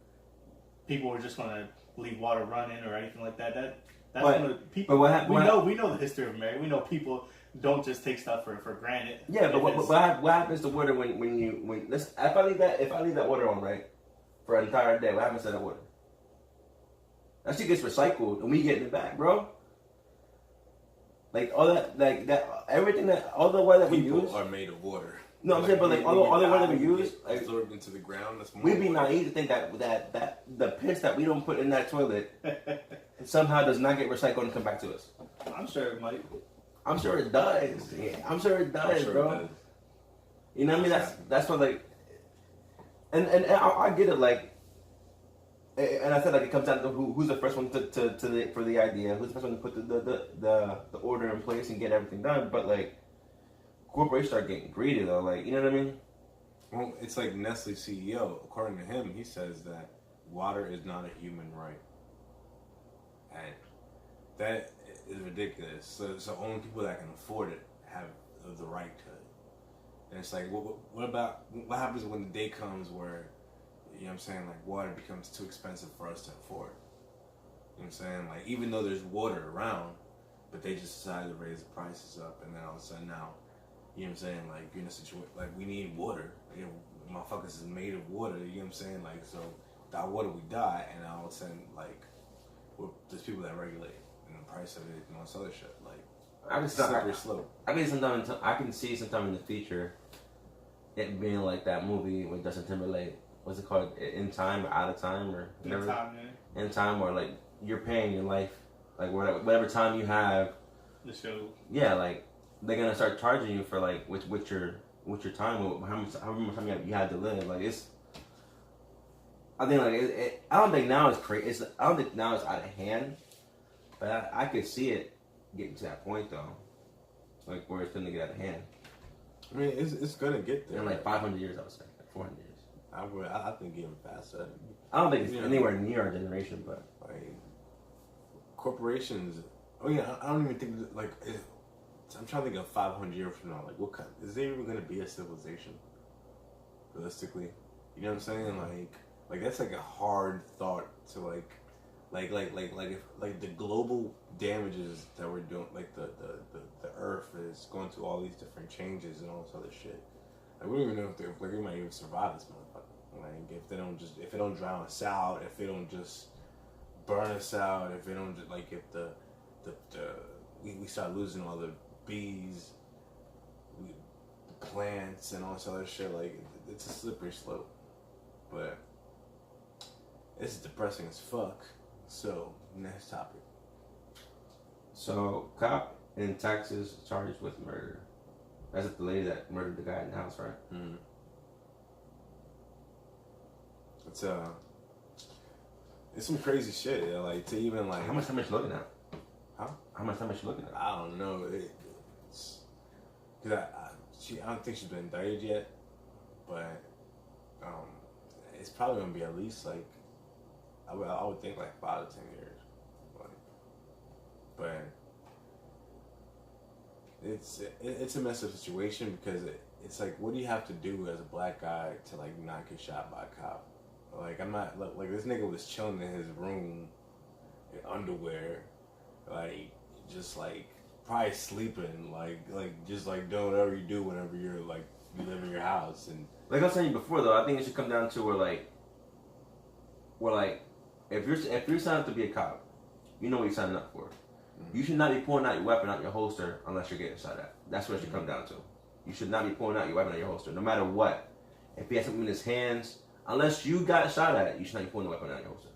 People are just going to leave water running or anything like that. That's going to people. But we know the history of America. We know people don't just take stuff for granted. Yeah, but what happens to water when if I leave that water on, right, for an entire day? What happens to that water? That shit gets recycled and we getting it back, bro. Like all that everything that all the water that we use are made of water. No, I'm saying, but like all the water that we use, like, absorbed into the ground. We'd be naive to think that the piss that we don't put in that toilet somehow does not get recycled and come back to us. I'm sure it might. I'm sure it does. Yeah, I'm sure it does, bro. It does. You know what I mean? That's what like, and I get it, like, and I said like it comes down to who's the first one for the idea, who's the first one to put the order in place and get everything done, but like. Corporations start getting greedy though, like, you know what I mean? Well, it's like Nestle CEO, according to him, he says that water is not a human right. And that is ridiculous. So only people that can afford it have the right to it. And it's like, what happens when the day comes where, you know what I'm saying, like water becomes too expensive for us to afford? You know what I'm saying? Like, even though there's water around, but they just decided to raise the prices up, and then all of a sudden now, you know what I'm saying? Like, you're in a situation, like, we need water. You know, motherfuckers is made of water, you know what I'm saying? Like, so, without water, we die, and all of a sudden, like, there's people that regulate, and the price of it, and all this other shit. Like, slippery slope. I can see sometime in the future, it being like that movie with Justin Timberlake. What's it called? In Time or Out of Time? Or whatever? In Time, yeah. In Time, or, like, you're paying your life, like, whatever time you have. The show. Yeah, like, they're gonna start charging you for like with your time, how much time you had to live. Like it's, I think like I don't think now it's crazy. I don't think now it's out of hand, but I could see it getting to that point though, like where it's gonna get out of hand. I mean, it's gonna get there in like 500 years, I would say, like 400 years. I think even faster. I don't think it's anywhere near our generation, but like corporations. Oh yeah, I don't even think like. I'm trying to think of 500 years from now. Like, what kind? Is there even going to be a civilization? Realistically, you know what I'm saying? Like that's like a hard thought to like if the global damages that we're doing, like the Earth is going through all these different changes and all this other shit. Like we don't even know if we might even survive this motherfucker. Like if it don't drown us out, if it don't just burn us out, if it don't just like if we start losing all the bees, the plants, and all this other shit. Like it's a slippery slope, but it's depressing as fuck. So next topic. So, cop in Texas charged with murder. That's the lady that murdered the guy in the house, right? Mm-hmm. It's some crazy shit. Yeah, like to even like. How much time is she looking at? Huh? How much time is she looking at? I don't know. Cause I don't think she's been indicted yet, but it's probably gonna be at least like I would think like 5 to 10 years, but it's a messed up situation because it's like, what do you have to do as a black guy to like not get shot by a cop? Like, I'm not like this nigga was chilling in his room in underwear, like just like probably sleeping, like just like doing whatever you do whenever you're like you live in your house. And like I was saying before, though, I think it should come down to where if you're signed up to be a cop, you know what you're signing up for. Mm-hmm. You should not be pulling out your weapon out your holster unless you're getting shot at. That's what it should come down to. You should not be pulling out your weapon out your holster, no matter what. If he has something in his hands, unless you got shot at, you should not be pulling the weapon out your holster.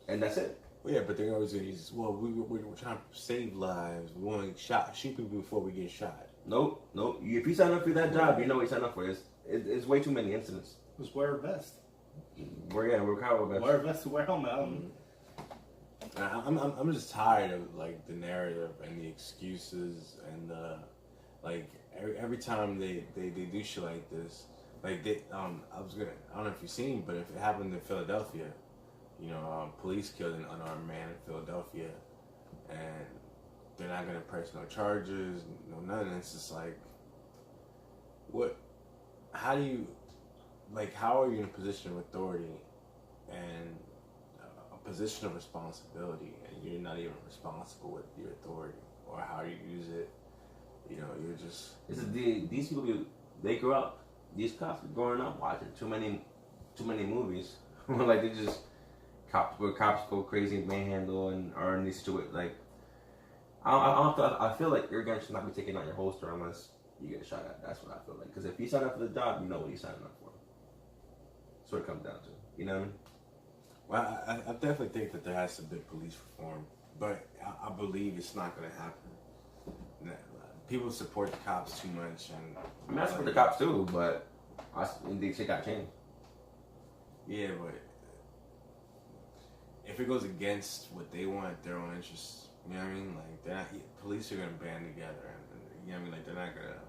And that's it. Well, yeah, but they're always going to use, well, we're trying to save lives. We want to shoot people before we get shot. Nope. If you sign up for that job, you know what you sign up for. It's way too many incidents. Just wear a vest. We're cowboy vest. Wear a vest to wear a helmet. I'm just tired of like the narrative and the excuses and the like every time they do shit like this, like I don't know if you've seen, but if it happened in Philadelphia, you know, police killed an unarmed man in Philadelphia, and they're not gonna press no charges, no nothing. It's just like, what? How do you, like, how are you in a position of authority and a position of responsibility, and you're not even responsible with your authority or how you use it? You know, you're just. These people, they grew up. These cops were growing up watching too many movies. Like, they just cops go crazy and manhandle and are in these situations. Like, I feel like your gun should not be taken out your holster unless you get shot at. That's what I feel like. Because if you sign up for the job, you know what you're signing up for. That's what it comes down to. You know what I mean? Well, I definitely think that there has to be police reform, but I believe it's not going to happen. People support the cops too much, and I mean, I support the cops too, but they shit got changed. Yeah, but if it goes against what they want, their own interests, you know what I mean? Like, they're not, police are gonna band together, and you know what I mean? Like, they're not gonna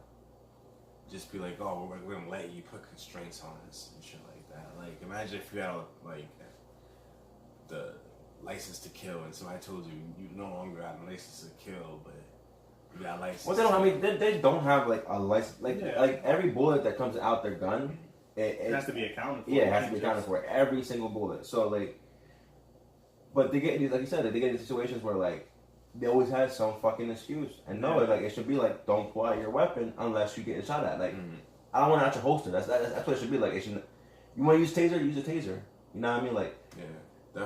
just be like, oh, we're gonna let you put constraints on us and shit like that. Like, imagine if you had like the license to kill, and somebody told you you no longer got a license to kill, but you got a license. Well, they don't. I mean, they don't have like a license. Like every bullet that comes out their gun, it has to be accounted for. Yeah, it has to be accounted for. Every single bullet. So like, but they get, like you said, they get in situations where like they always have some fucking excuse. And no, like it should be like, don't pull out your weapon unless you get shot at. Like, I don't want it out your holster. That's what it should be. Like, it should. You want to use taser? Use a taser. You know what I mean? Like, yeah.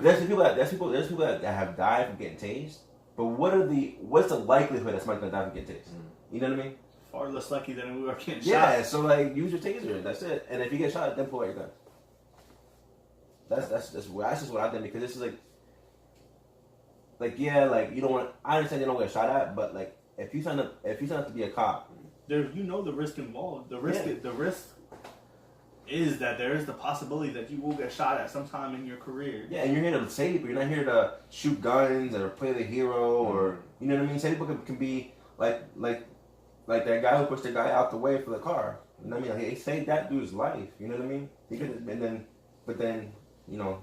There's people that have died from getting tased. But what's the likelihood that somebody's gonna die from getting tased? You know what I mean? Far less lucky than we are getting shot. Yeah, so like use your taser. That's it. And if you get shot, then pull out your gun. That's just what I think, because this is like you don't want. I understand you don't get shot at, but like if you sign up to be a cop, you know the risk involved. The risk is that there is the possibility that you will get shot at sometime in your career. Yeah, and you're here to save people. You're not here to shoot guns or play the hero or you know what I mean. Save people can be like that guy who pushed the guy out the way for the car. You know what I mean? Like, he saved that dude's life. You know what I mean? He could, but then you know,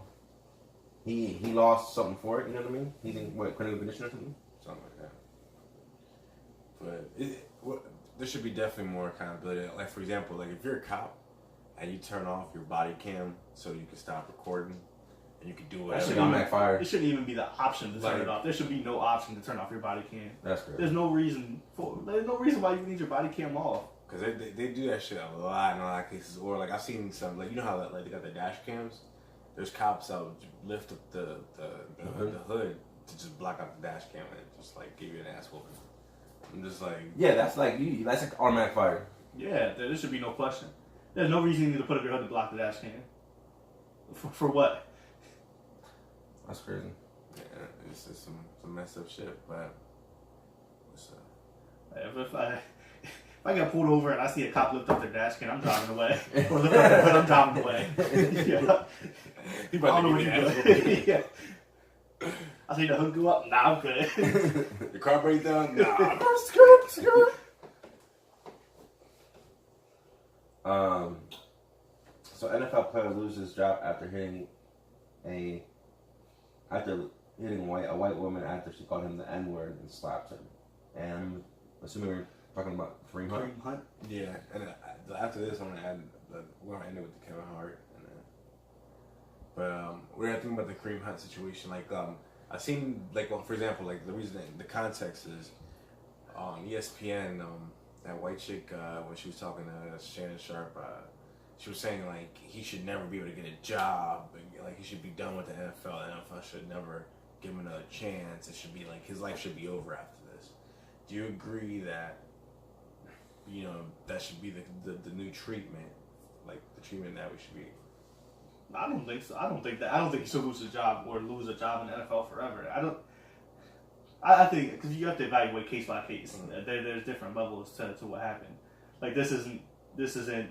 he lost something for it. You know what I mean? He's in critical condition or something. Something like that. But there should be definitely more accountability. Like, for example, like if you're a cop and you turn off your body cam so you can stop recording and you can do whatever. That should backfire. It shouldn't even be the option to turn it off. There should be no option to turn off your body cam. That's good. There's no reason why you need your body cam off. Because they do that shit a lot in a lot of cases. Or like I've seen some, like, you know how like they got the dash cams? There's cops that would lift up the hood to just block out the dash cam and just like give you an ass whooping. I'm just like, yeah, that's like automatic fire. Yeah, there should be no question. There's no reason you need to put up your hood to block the dash cam. For what? That's crazy. Yeah, it's just some messed up shit. But If I get pulled over and I see a cop lift up their dash can, I'm driving away. Or lift up their hood, I'm driving away. Yeah. He about to give me Yeah. I see the hood go up. Nah, I'm good. The car break down. Nah. So NFL player loses his job after hitting a white woman after she called him the N-word and slapped him. And I'm assuming we're talking about Kareem Hunt. Kareem Hunt. Yeah, and after this, I'm gonna add. We're gonna end it with the Kevin Hart. But we're gonna think about the Kareem Hunt situation. Like, I seen like, well, for example, like the reason, the context is on ESPN. That white chick when she was talking to Shannon Sharp, she was saying like he should never be able to get a job. Like he should be done with the NFL. The NFL should never give him another chance. It should be like his life should be over after this. Do you agree that that should be the new treatment, like the treatment that we should be? I don't think so. I don't think he should lose a job or lose a job in the NFL forever. I think because you have to evaluate case by case. Mm-hmm. There's different levels to what happened. Like this isn't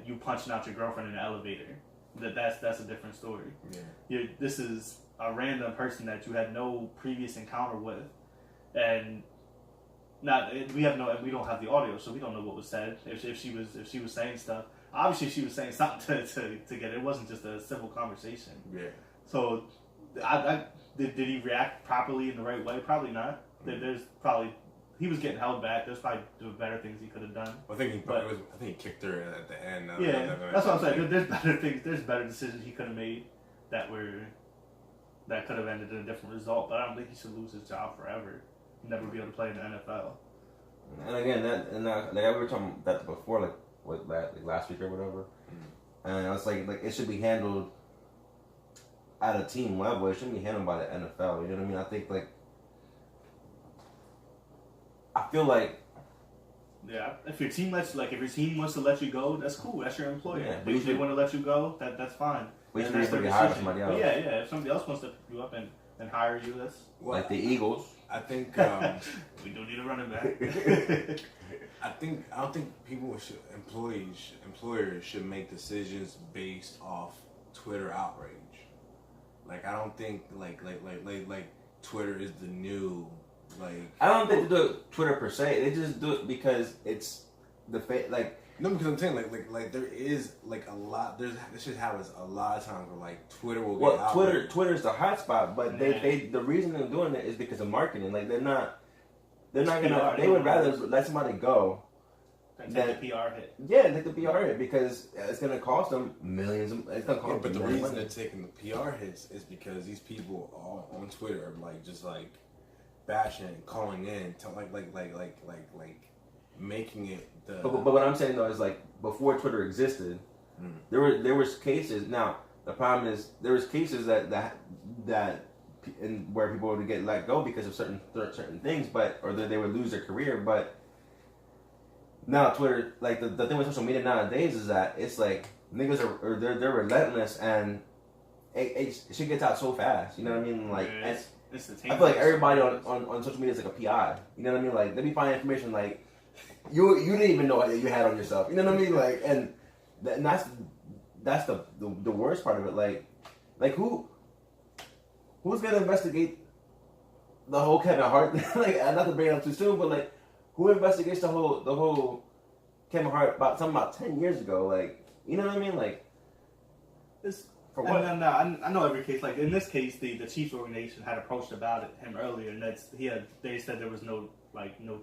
you punching out your girlfriend in the elevator. That's a different story. Yeah. This is a random person that you had no previous encounter with, and we don't have the audio, so we don't know what was said. If she was saying stuff, obviously she was saying something to get it. It wasn't just a simple conversation. Yeah. So, did he react properly in the right way? Probably not. There's probably he was getting held back. There's probably better things he could have done. I think he kicked her at the end. That's what I'm saying. There's better things. There's better decisions he could have made that could have ended in a different result. But I don't think he should lose his job forever. Never be able to play in the NFL. And again, like we were talking about that before, like with that last week or whatever. Mm-hmm. And I was like it should be handled at a team level. It shouldn't be handled by the NFL. You know what I mean? I think I feel like if your team wants to let you go, that's cool. That's your employer. Yeah, but if they want to let you go, that's fine. We should be able to hire somebody else. But yeah. If somebody else wants to pick you up and hire you, that's like the Eagles. I think we do need a running back. I don't think employers should make decisions based off Twitter outrage. Like I don't think like Twitter is the new I don't think they do it Twitter per se. They just do it because it's No, because I'm saying like there is like a lot. This shit happens a lot of times where like Twitter will get out. Twitter's the hotspot, but they the reason they're doing it is because of marketing. Like they're not gonna. They would rather let somebody go than take the PR hit. Yeah, take the PR hit because it's gonna cost them millions. It's gonna cost. But the reason they're taking the PR hits is because these people all on Twitter are like just like bashing and calling in to like making it the. But what I'm saying though is like before Twitter existed, there was cases. Now the problem is there was cases that where people would get let go because of certain things, or that they would lose their career. But now Twitter, like the thing with social media nowadays is that it's like niggas are they're relentless and it shit gets out so fast. You know what I mean? Like I feel like everybody on social media is like a PI. You know what I mean? Like they be finding information like you didn't even know that you had on yourself. You know what I mean? Like and that's the worst part of it. Like who's gonna investigate the whole Kevin Hart? Like not to bring it up too soon, but like who investigates the whole Kevin Hart about 10 years ago? Like you know what I mean? Like it's. For what? I know every case. Like in this case, the Chiefs organization had approached him earlier, and they said there was no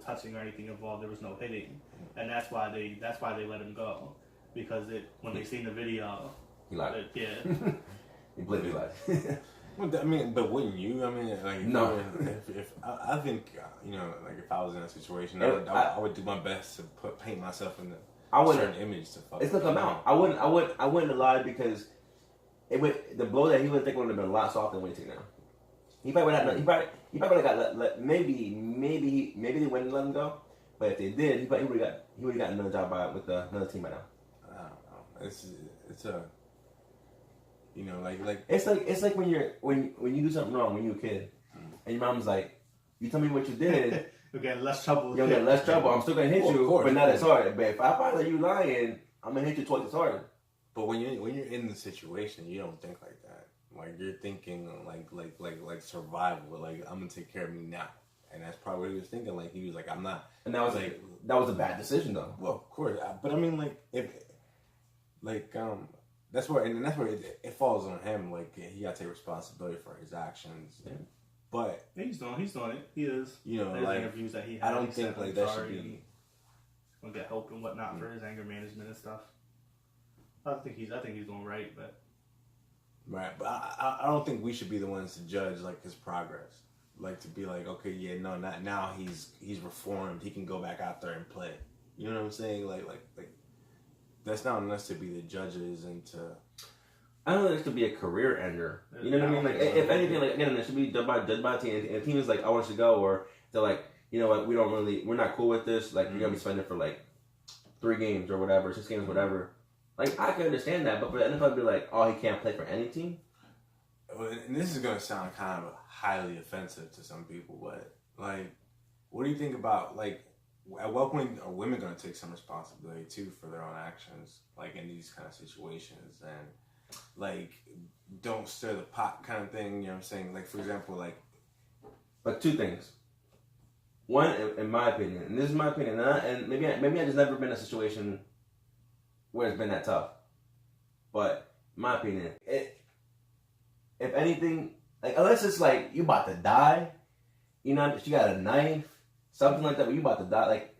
touching or anything involved. There was no hitting, and that's why they let him go because when they seen the video, he lied. Yeah, he blatantly lied. Well, I mean, but wouldn't you? I mean, like no. If I think like if I was in a situation, I would do my best to paint myself in a certain image to fuck. It's gonna come out. I wouldn't lie because. The blow that he would take would have been a lot softer than what he took now. He probably would have. He probably would have got maybe they wouldn't let him go. But if they did, he would have got another job with another team by now. I don't know. It's a like it's like when you do something wrong when you're a kid, and your mom's like, you tell me what you did, You'll get less trouble. You'll get less trouble. I'm still gonna hit you, course, but not as hard. But if I find that you lying, I'm gonna hit you twice as hard. But when you're in the situation, you don't think like that. Like you're thinking like survival. Like I'm gonna take care of me now, and that's probably what he was thinking. Like he was like, I'm not. And that was like that was a bad decision though. Well, of course, but I mean, like if that's where it falls on him. Like he got to take responsibility for his actions. Yeah. But yeah, he's doing it. He is. You know, there's like interviews that he had. I don't think like that should be. Gonna get help and whatnot for his anger management and stuff. I think he's doing right, but Right, but I don't think we should be the ones to judge like his progress. Like to be like, okay, yeah, no, not now. He's reformed. He can go back out there and play. You know what I'm saying? Like that's not on us to be the judges and to. I don't think this could be a career ender. You know what I mean? Like, if anything, like again, it should be judged by a team. And if a team is like, I want you to go, or they're like, you know what, we're not cool with this. Like, you're gonna be spending for like 3 games or whatever, 6 games, whatever. Like, I can understand that, but for the NFL to be like, oh, he can't play for any team. And this is gonna sound kind of highly offensive to some people, but like, what do you think about like? At what point are women gonna take some responsibility too for their own actions, like in these kind of situations and? Like, don't stir the pot kind of thing, you know what I'm saying? Like, for example, like... But 2 things. One, in my opinion, and this is my opinion, and maybe I just never been in a situation where it's been that tough. But, in my opinion, if anything, like, unless it's like, you about to die, you know, she got a knife, something like that, but you about to die, like,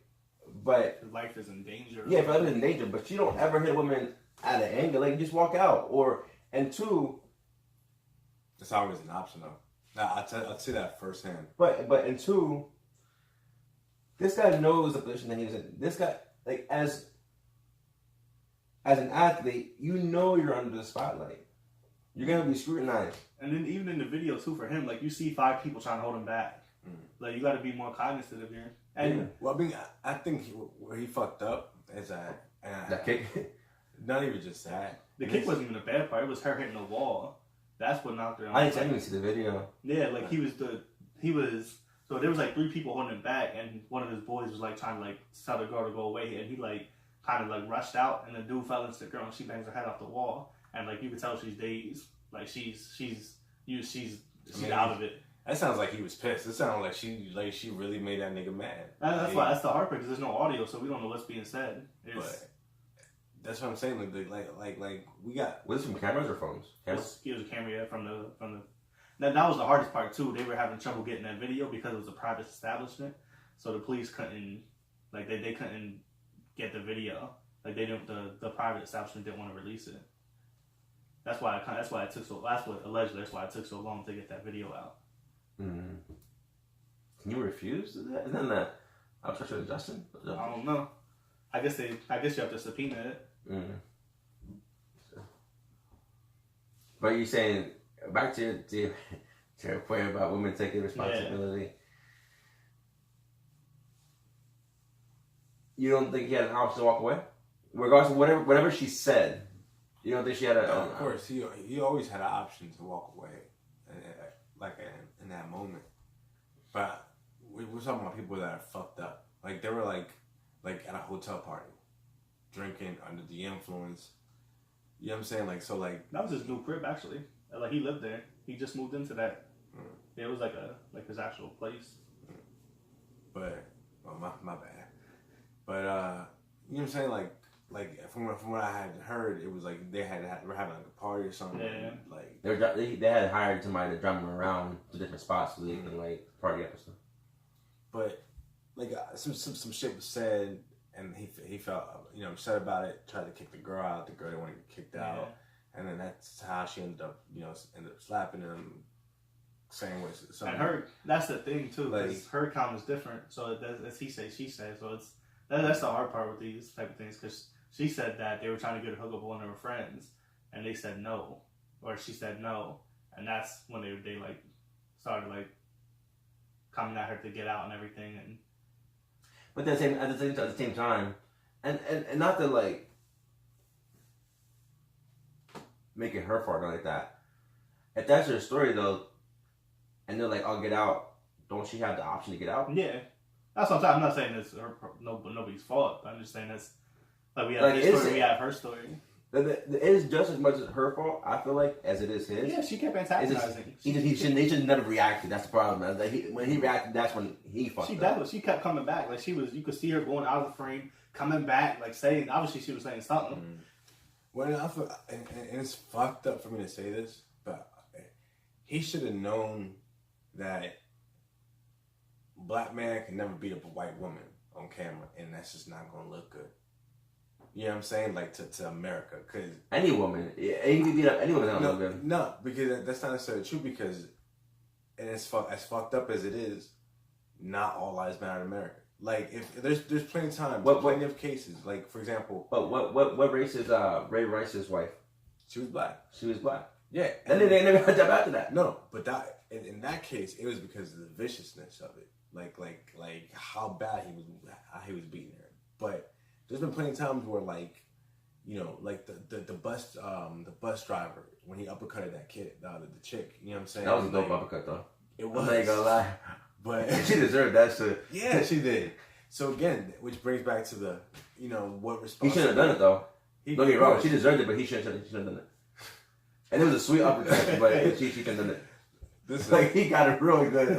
but... His life is in danger. Yeah, if life is in danger, but you don't ever hit a woman out of anger, like just walk out. And 2, it's always an option though. Now I'll say that firsthand. But and 2, this guy knows the position that he's in. This guy, like as an athlete, you know you're under the spotlight. You're gonna be scrutinized. And then even in the video too, for him, like you see 5 people trying to hold him back. Like you got to be more cognizant of here. And yeah. Well, I mean, I think where he fucked up is that kick. Not even just that. The kick wasn't even a bad part. It was her hitting the wall. That's what knocked her out. I didn't even see the video. Yeah, like he was. So there was like 3 people holding him back, and one of his boys was like trying to like tell the girl to go away, and he like kind of like rushed out, and the dude fell into the girl, and she bangs her head off the wall, and like you could tell she's dazed, like she's out of it. That sounds like he was pissed. It sounded like she really made that nigga mad. That's why that's the hard part, because there's no audio, so we don't know what's being said. But that's what I'm saying. Like we got. Was it from cameras or phones? Cameras? It was a camera from the. That was the hardest part too. They were having trouble getting that video because it was a private establishment, so the police couldn't, like they couldn't get the video. Like they didn't. The private establishment didn't want to release it. That's why it took so. That's why it took so long to get that video out. Mm. Can you refuse that? Isn't that obstruction of justice? I don't know. I guess you have to subpoena it. Mm. But you're saying back to your point about women taking responsibility. Yeah. You don't think he had an option to walk away, regardless of whatever she said? You don't think she had a? Of course, he always had an option to walk away, like in that moment. But we're talking about people that are fucked up. Like they were like at a hotel party, drinking under the influence. You know what I'm saying? Like so, like that was his new crib actually. Like he lived there. He just moved into that. Yeah, it was like his actual place. But my bad. But you know what I'm saying? Like from what I had heard, it was like were having like a party or something. Yeah. Like they had hired somebody to drive them around to different spots so they can like party up and stuff. But like some shit was said, and he felt upset about it. Tried to kick the girl out. The girl didn't want to get kicked out, and then that's how she ended up slapping him, saying what something. And that's the thing too, because her account is different. So it's he say she say. So that's the hard part with these type of things, because she said that they were trying to get a hookup with one of her friends, and they said no, or she said no, and that's when they like started like coming at her to get out and everything. And but at the same time, and not to like make it her fault or like that. If that's her story though, and they're like, "I'll get out," don't she have the option to get out? Yeah. That's what I'm saying. I'm not saying it's nobody's fault. I'm just saying that's like we have Like, his story, we have her story. It is just as much as her fault, I feel like, as it is his. Yeah, she kept antagonizing. He should never reacted. That's the problem. Man. Like when he reacted, that's when he fucked up. She kept coming back. Like you could see her going out of the frame, coming back, like saying. Obviously, she was saying something. Well, I feel, and it's fucked up for me to say this, but he should have known that black man can never beat up a white woman on camera, and that's just not gonna look good. You know what I'm saying? Like to America, because any woman, you can beat up any woman. No, because that's not necessarily true. Because and as fucked up as it is, not all lives matter in America. Like if there's plenty of times, plenty of cases. Like for example, but what race is Ray Rice's wife? She was black. She was black. Yeah, and then they never got job after that. No, but that in that case, it was because of the viciousness of it. Like how bad he was beating her. But there's been plenty of times where like, you know, like the bus driver when he uppercutted that kid, the chick. You know what I'm saying? That was a dope uppercut though. It was. I ain't gonna lie, but she deserved that shit. Yeah, she did. So again, which brings back to the, you know, what response. He shouldn't have done it though. Don't get me wrong, she deserved it, but he shouldn't have done it. And it was a sweet uppercut, but she couldn't have done it. This like he got it really good.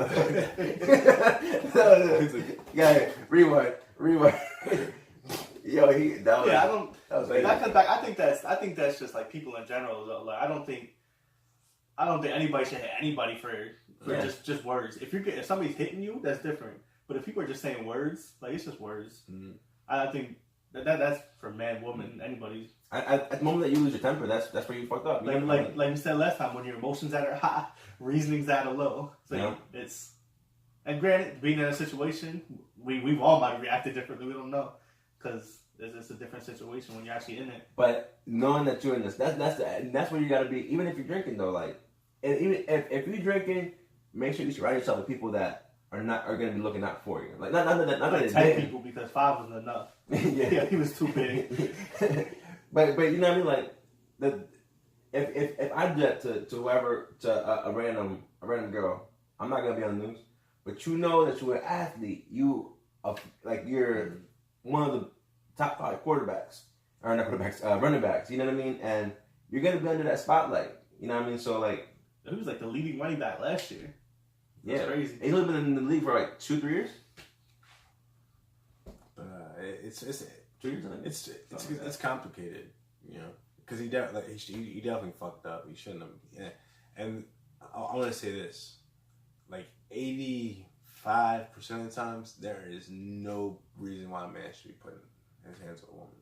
Yeah, rewind. Yo, that was. Yeah, I don't. That was that comes back. I think that's just like people in general. Though. Like I don't think anybody should hit anybody for just words. If somebody's hitting you, that's different. But if people are just saying words, like it's just words. Mm-hmm. I think that's for man, woman, anybody. At the moment that you lose your temper, that's where you fucked up. Like we said last time, when your emotions at are high, reasoning's at a low. So it's. And granted, being in a situation, we've all might have reacted differently. We don't know because it's a different situation when you're actually in it. But knowing that you're in this, that's where you got to be. Even if you're drinking, though, like, and even if you're drinking, make sure you surround yourself with people that are going to be looking out for you. Like not like 10 people because 5 wasn't enough. Yeah, he was too big. but you know what I mean? Like if I jet to whoever to a random girl, I'm not gonna be on the news. But you know that you're an athlete. You're one of the top 5 quarterbacks, or not quarterbacks, running backs. You know what I mean? And you're gonna be under that spotlight. You know what I mean? So like, he was like the leading running back last year. That's crazy. He's been in the league for like 2-3 years. It's 2 years. It's complicated, you know, because he definitely fucked up. He shouldn't have. Yeah. And I want to say this, like 85% of the times, there is no reason why a man should be putting his hands on a woman.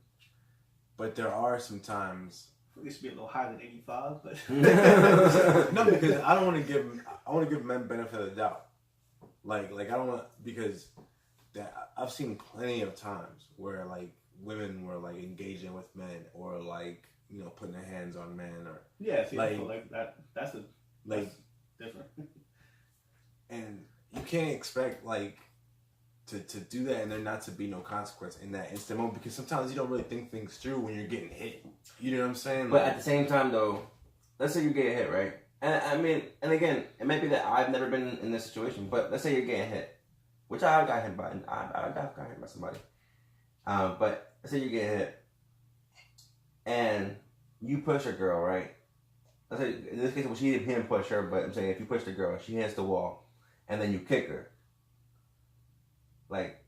But there are some times. It should be a little higher than 85, but no, because I want to give men benefit of the doubt. Like I don't want, because I've seen plenty of times where like women were like engaging with men or like, you know, putting their hands on men or like that's different. And you can't expect like to do that and there not to be no consequence in that instant moment, because sometimes you don't really think things through when you're getting hit. You know what I'm saying? But at the same time though, let's say you get hit, right? And I mean, and again, it might be that I've never been in this situation, but let's say you're getting hit, which I got hit by, I got hit by somebody. But let's say you get hit, and you push a girl, right? Let's say in this case, well, she didn't push her, but I'm saying if you push the girl, she hits the wall, and then you kick her. Like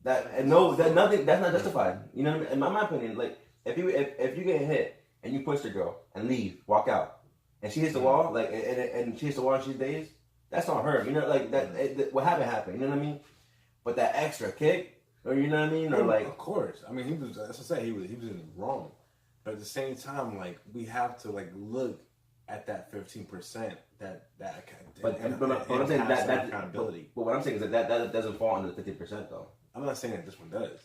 that, and nothing. That's not justified. You know, in my opinion, like if you get hit and you push the girl and leave, walk out, and she hits the wall, like and she hits the wall and she's dazed, that's on her. You know, like that. What happened. You know what I mean? But that extra kick, or you know what I mean, or like, of course. I mean, he was. As I say, he was in the wrong. But at the same time, like we have to like look at that 15% that but I'm saying that accountability. But what I'm saying is that doesn't fall under the 50% though. I'm not saying that this one does.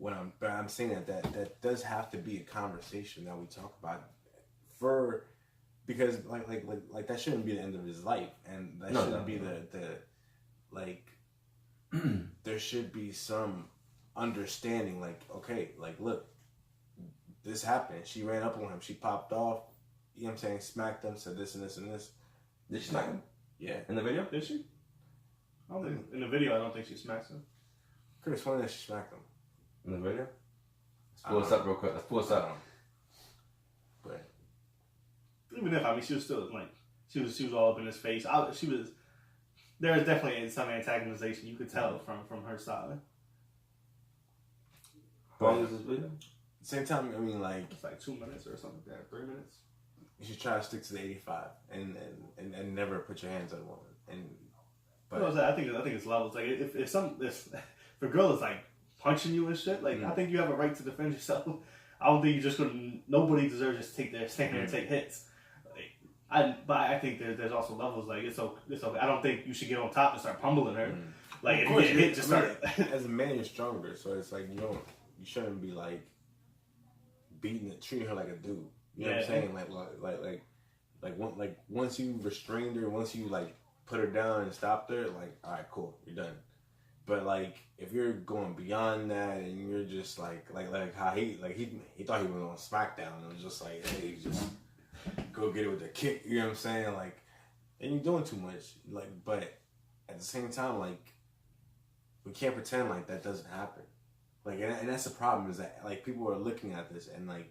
But I'm saying that does have to be a conversation that we talk about because like that shouldn't be the end of his life, and that shouldn't be the like there should be some understanding. Like, okay, like look, this happened. She ran up on him. She popped off. You know what I'm saying? Smacked him. Said this and this and this. Did she smack him? Yeah. In the video? Did she? I don't think, in the video, I don't think she smacks him. Could have sworn that she smacked him. In the video? Let's pull this up real quick. Let's pull this up. But even if, I mean, she was still like, she was all up in his face. There was definitely some antagonization you could tell from her side. How long is this video? Same time, I mean, like, It's like 2 minutes or something like that, 3 minutes. you should try to stick to the 85 and never put your hands on a woman. But I think it's levels. Like if a girl is like punching you and shit, like I think you have a right to defend yourself. I don't think you're just gonna. Nobody deserves just stand there and take hits. But I think there's also levels. Like it's okay. I don't think you should get on top and start pummeling her. Like if you get hit, just start. As a man, you're stronger, so it's like you shouldn't be like treating her like a dude. You know what I'm saying? Like once you restrained her, once you like put her down and stopped her, like all right, cool, you're done. But like if you're going beyond that and you're just like how he thought he was on SmackDown and it was just like, hey, just go get it with a kick. You know what I'm saying? Like, and you're doing too much. Like, but at the same time, like we can't pretend like that doesn't happen. Like, and that's the problem is that like people are looking at this and like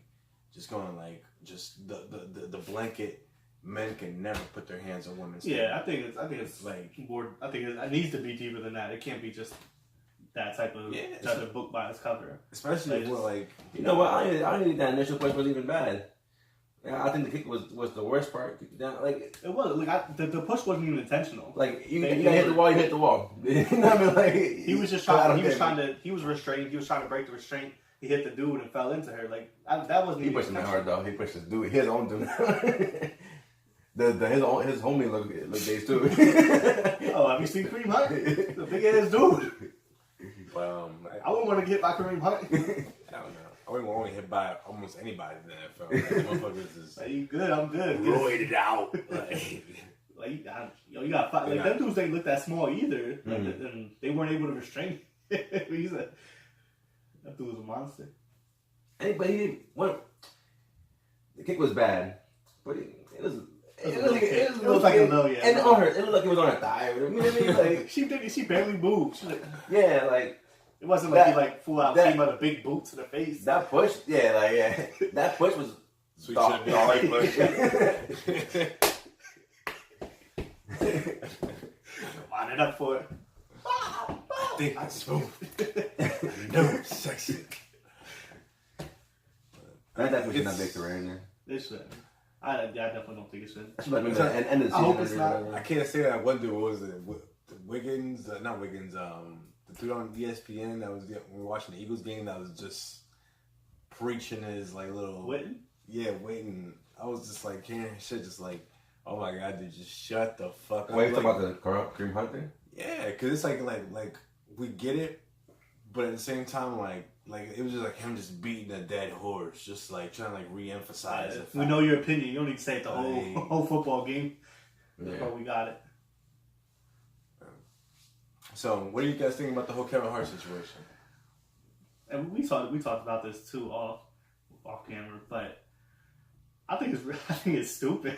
just going like just the blanket. Men can never put their hands on women's. Yeah, I think it's like more. I think it needs to be deeper than that. It can't be just that type of book by its cover. Especially like you know what? I don't think that initial push was even bad. Yeah, I think the kick was the worst part. Like it was like the push wasn't even intentional. Like you hit the wall, you hit the wall. You know what I mean? Like he was restrained. He was trying to break the restraint. He hit the dude and fell into her. Like that wasn't. He pushed him hard though. He pushed his own dude. His homie look days too. Oh, have you seen Kareem Hunt? The big ass dude. I wouldn't want to get by Kareem Hunt. I don't know. I wouldn't want to hit by almost anybody in the NFL. Like, motherfuckers is you good? I'm good. roided out. You got five. Like them dudes ain't look that small either. And they weren't able to restrain. That dude was a monster. The kick was bad, but it was. It looked like it was on her thigh. You know what I mean? Like she barely moved. She like, yeah, like it wasn't like he like full out came out a big boot to the face. That push, that push was sweet shit push. Line it up for it. I think it's smooth. No, sexy. I definitely should not make career in there. They should. I definitely don't think it should. End of the season. I hope it's not. I can't say that one dude. What was it? Wiggins? Not Wiggins. The dude on ESPN that was when we were watching the Eagles game that was just preaching his like little. Witten? Yeah, Witten. I was just like hearing shit, just like, oh my god, dude, just shut the fuck up. Wait, you talking about the Kareem Hunt thing? Yeah, because it's like we get it, but at the same time, like it was just like him just beating a dead horse, just like trying to like re-emphasize it. We know your opinion. You don't need to say it the whole football game. Yeah. But we got it. So, what do you guys think about the whole Kevin Hart situation? And we talked about this too off camera, but I think it's stupid.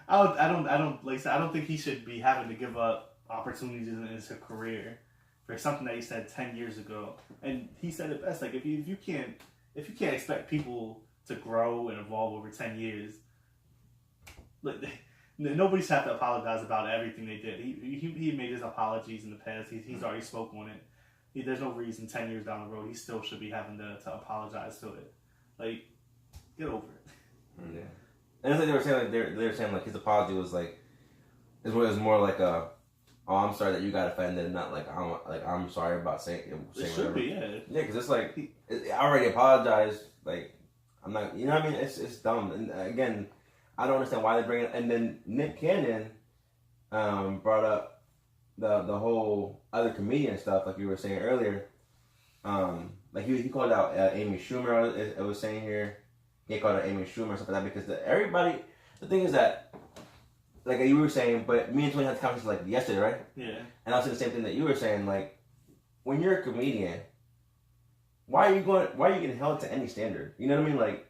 I don't think he should be having to give up opportunities in his career for something that he said 10 years ago. And he said it best, like if you can't expect people to grow and evolve over 10 years, like nobody's have to apologize about everything they did. He made his apologies in the past. He's already spoke on it. There's no reason 10 years down the road he still should be having to apologize to it. Like, get over it. Yeah. And it's like they were saying like his apology was like it was more like a I'm sorry that you got offended, and not like I'm sorry about saying It should whatever. be, yeah. Yeah, because it's like I already apologized. Like I'm not, you know what I mean? It's dumb. And again, I don't understand why they bring it. And then Nick Cannon brought up the whole other comedian stuff, like you were saying earlier. Like he called out Amy Schumer. I was saying here, he called out Amy Schumer and stuff like that because the thing is that. Like you were saying, but me and Tony had the conversation like yesterday, right? Yeah. And I was saying the same thing that you were saying. Like, when you're a comedian, why are you getting held to any standard? You know what I mean? Like,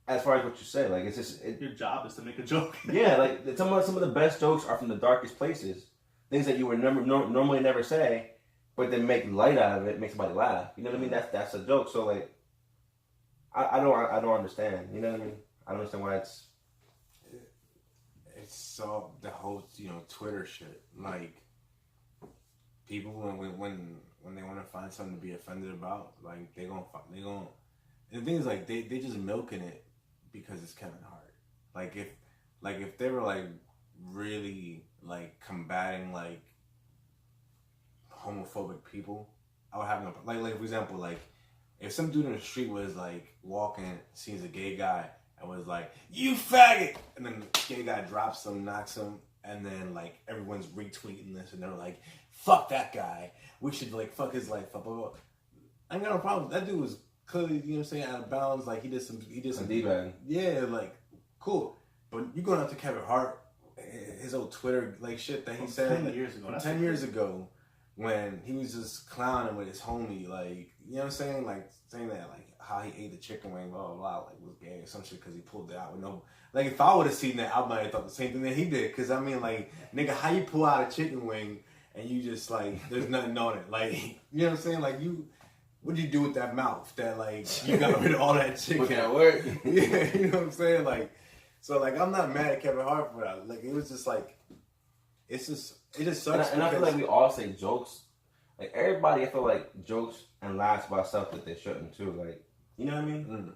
as far as what you say, like it's just your job is to make a joke. Yeah, like some of the best jokes are from the darkest places. things that you would normally never say, but then make light out of it, make somebody laugh. You know what I mean? That's a joke. So like, I don't understand. You know what I mean? I don't understand why it's all the whole Twitter shit. Like people when they want to find something to be offended about, like they gonna. And the thing is, like they just milking it because it's Kevin Hart. Like if they were like really like combating like homophobic people, I would have no like for example, like if some dude in the street was like walking, sees a gay guy and was like, "You faggot," and then the gay guy drops him, knocks him, and then like everyone's retweeting this and they're like, "Fuck that guy. We should like fuck his life up." I ain't got no problem. That dude was clearly, you know what I'm saying, out of bounds. Like he did some D-bag. Yeah, like cool. But you going after Kevin Hart, his old Twitter like shit that he said 10 years ago. 10 years ago, when he was just clowning with his homie, like, you know what I'm saying, like saying that like how he ate the chicken wing, blah blah blah, like was gay or some shit because he pulled it out with no. Like if I would have seen that, I might have thought the same thing that he did. Because I mean, like, nigga, how you pull out a chicken wing and you just like there's nothing on it, like, you know what I'm saying, like you. What do you do with that mouth that like you got rid of all that chicken? Looking at work. Yeah, you know what I'm saying? Like, so like I'm not mad at Kevin Hart for that. Like it was just like, it just sucks. And I feel like we all say jokes. Like everybody, I feel like jokes and laughs about stuff that they shouldn't too. Like, you know what I mean? Mm.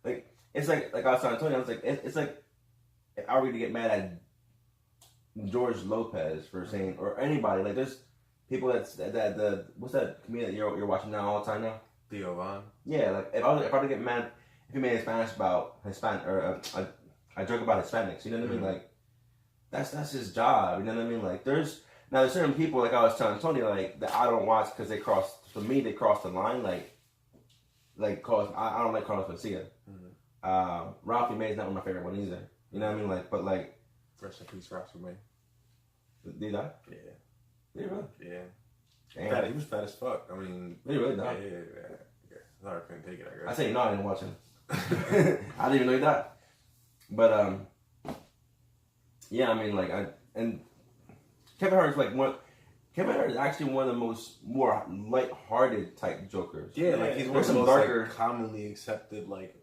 Like it's like I was telling Tony, I was like, it's like if I were to get mad at George Lopez for saying, or anybody, like there's people that the what's that comedian that you're watching now all the time now? Theo Von. Yeah, like if I were to get mad if he made a Spanish about Hispanic or a joke about Hispanics, you know what I mean? Like that's his job, you know what I mean? Like there's certain people, like I was telling Tony, like that I don't watch because they cross the line. Like Carlos, I don't like Carlos Mencia. Ralphie May's not one of my favorite ones either. You know what I mean? Like, but like, Rest in peace, Ralphie May. Did he die? Yeah. Did he really? Yeah. Damn. He was fat as fuck. I mean, Did he really die? Yeah. No, I couldn't take it. I I guess. say no, I didn't watch him. I didn't even know he died. But yeah, I mean, like Kevin Hart is like Kevin Hart is actually one of the more light-hearted type jokers. Yeah, like he's one of the some most darker, like, commonly accepted like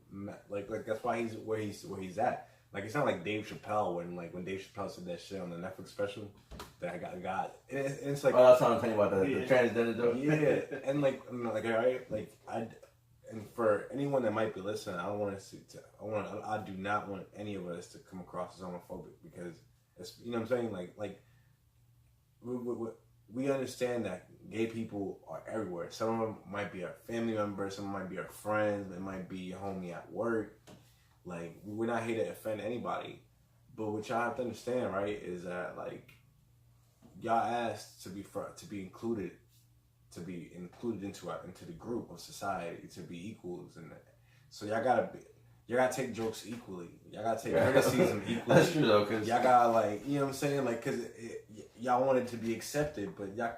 that's why he's where he's at. Like it's not like Dave Chappelle when Dave Chappelle said that shit on the Netflix special that I got. It's like, oh, that's what I'm telling you about the transgender joke. Yeah, and like and for anyone that might be listening, I do not want any of us to come across as homophobic because it's, you know what I'm saying, like we understand that gay people are everywhere. Some of them might be our family members, some might be our friends, they might be a homie at work. Like, we're not here to offend anybody. But what y'all have to understand, right, is that, like, y'all asked to be included into the group of society, to be equals. And so y'all gotta take jokes equally. Y'all gotta take criticism equally. That's true, though, because y'all gotta, like, you know what I'm saying? Like, because y'all want it to be accepted, but y'all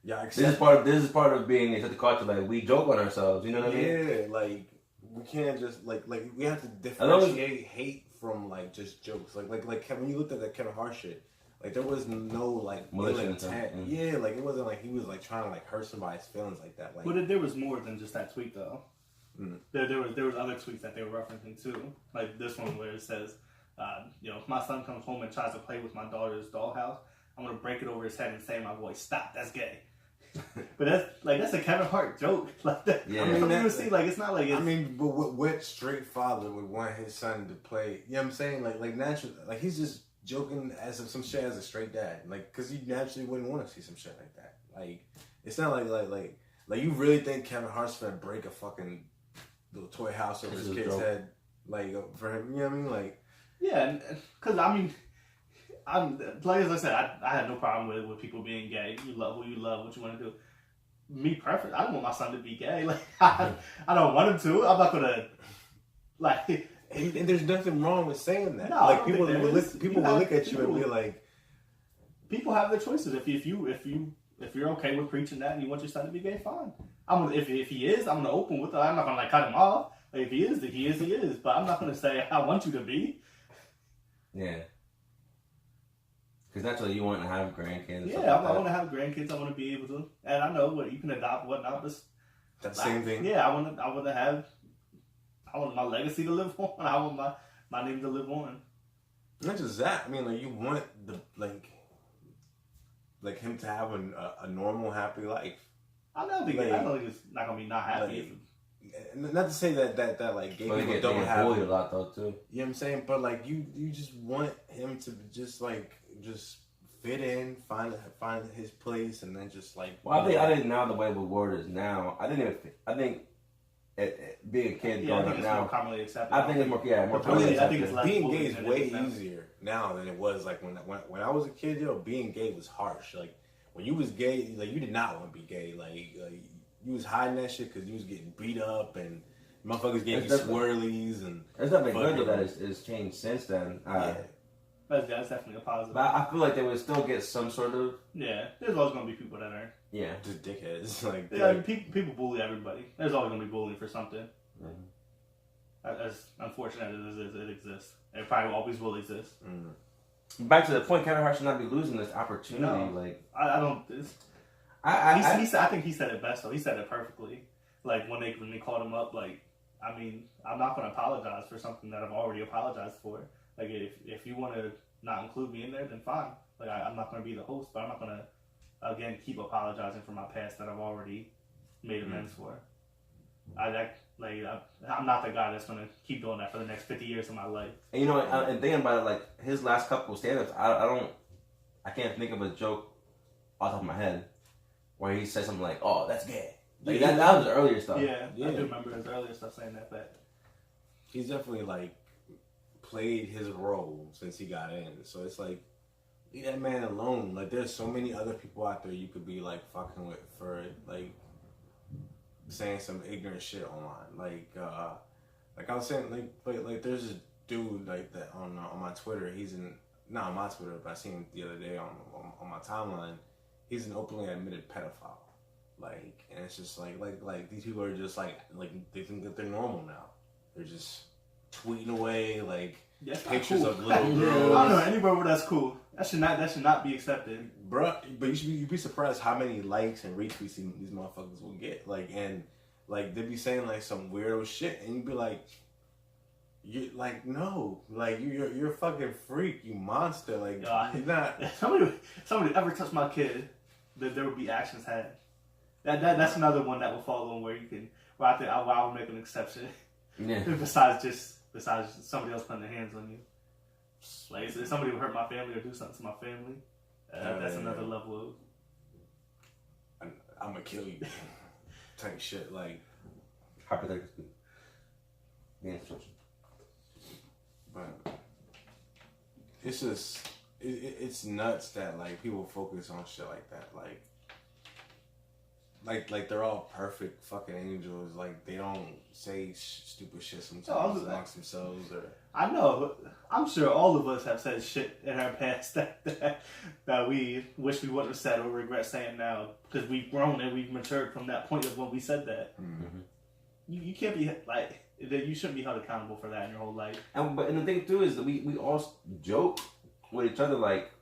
accept. This is part of being into the culture. Like, we joke on ourselves, you know what I mean? Yeah, like, we can't just like we have to differentiate hate from like just jokes. Like when you looked at that Kevin Hart shit, like there was no like malicious intent. Yeah, like it wasn't like he was like trying to like hurt somebody's feelings like that. Like, but there was more than just that tweet though. Mm. There was other tweets that they were referencing too, like this one where it says, if my son comes home and tries to play with my daughter's dollhouse, I'm gonna break it over his head and say in my voice, "Stop, that's gay." But that's a Kevin Hart joke. Like that. Yeah. I mean, you see, like it's not like it's, I mean, but what straight father would want his son to play? You know what I'm saying? Like naturally, like he's just joking as of some shit as a straight dad, like because you naturally wouldn't want to see some shit like that. Like it's not like you really think Kevin Hart's gonna break a fucking little toy house over his kid's head, like for him? You know what I mean? Like yeah, because I mean. Like as I said, I had no problem with people being gay. You love who you love, what you want to do. Me personally, I don't want my son to be gay. Like I don't want him to. I'm not gonna like. And there's nothing wrong with saying that. No, like people will look at you and be like, people have their choices. If you're okay with preaching that and you want your son to be gay, fine. If he is, I'm gonna open with it. I'm not gonna like cut him off. Like if he is, he is. But I'm not gonna say I want you to be. Yeah. Because naturally you want to have grandkids. Yeah, I want to have grandkids. I want to be able to, and I know what you can adopt, whatnot. But That same thing. Yeah, I want to have. I want my legacy to live on. I want my name to live on. Not just that. I mean, like you want the like him to have a normal, happy life. I don't think it's not gonna be not happy. Not to say that like gay people don't have bullied a lot though too. You know what I'm saying? But like you just want him to just fit in, find his place, and then just like. Well, I think now the way the world is now, I think being a kid growing up now, more commonly accepted. I think it's more commonly accepted. I think it's less being gay is way now. easier now than it was like when I was a kid. Being gay was harsh. Like when you was gay, like you did not want to be gay. Like you was hiding that shit because you was getting beat up and motherfuckers gave you swirlies and. It's definitely good though that it's changed since then. Yeah. That's definitely a positive. But I feel like they would still get some sort of. Yeah, there's always gonna be people that are. Yeah. Just dickheads. People bully everybody. There's always gonna be bullying for something. Mm-hmm. As unfortunate as it is, it exists. It probably always will exist. Mm-hmm. Back to the point, Kevin Hart should not be losing this opportunity. No, like I don't. I think he said it best though. He said it perfectly. Like when they called him up, like I mean, I'm not gonna apologize for something that I've already apologized for. Like if you want to not include me in there, then fine. Like I'm not gonna be the host, but I'm not gonna again keep apologizing for my past that I've already made amends for. I'm not the guy that's gonna keep doing that for the next 50 years of my life. And you know, and thinking about it, like his last couple of stand-ups, I can't think of a joke off the top of my head where he said something like, "Oh, that's gay." Like that was the earlier stuff. Yeah, I do remember his earlier stuff saying that. But he's definitely like played his role since he got in. So it's like, leave that man alone. Like there's so many other people out there you could be like fucking with for like saying some ignorant shit online. Like I was saying, like there's this dude like that on my Twitter. He's not on my Twitter, but I seen him the other day on my timeline. He's an openly admitted pedophile. Like, and it's just like these people are just like they think that they're normal now. They're just tweeting away like pictures cool. of little girls. I don't know anywhere where that's cool. That should not be accepted, Bruh, but you'd be surprised how many likes and retweets these motherfuckers will get. Like, and like they'd be saying like some weirdo shit, and you'd be like, "You like no, like you're a fucking freak, you monster." Like, you're not. If somebody ever touched my kid, there would be actions had. That's another one that will follow on where I think I would make an exception. Yeah. Besides somebody else putting their hands on you. Like if somebody would hurt my family or do something to my family, that's another level of I'm gonna kill you type shit. Like hypothetically. Yeah, but it's just it's nuts that like people focus on shit like that. Like they're all perfect fucking angels. Like they don't say stupid shit sometimes amongst themselves. Or I know. I'm sure all of us have said shit in our past that we wish we wouldn't have said or regret saying now because we've grown and we've matured from that point of when we said that. Mm-hmm. You can't be like you shouldn't be held accountable for that in your whole life. And the thing too is that we all joke with each other. Like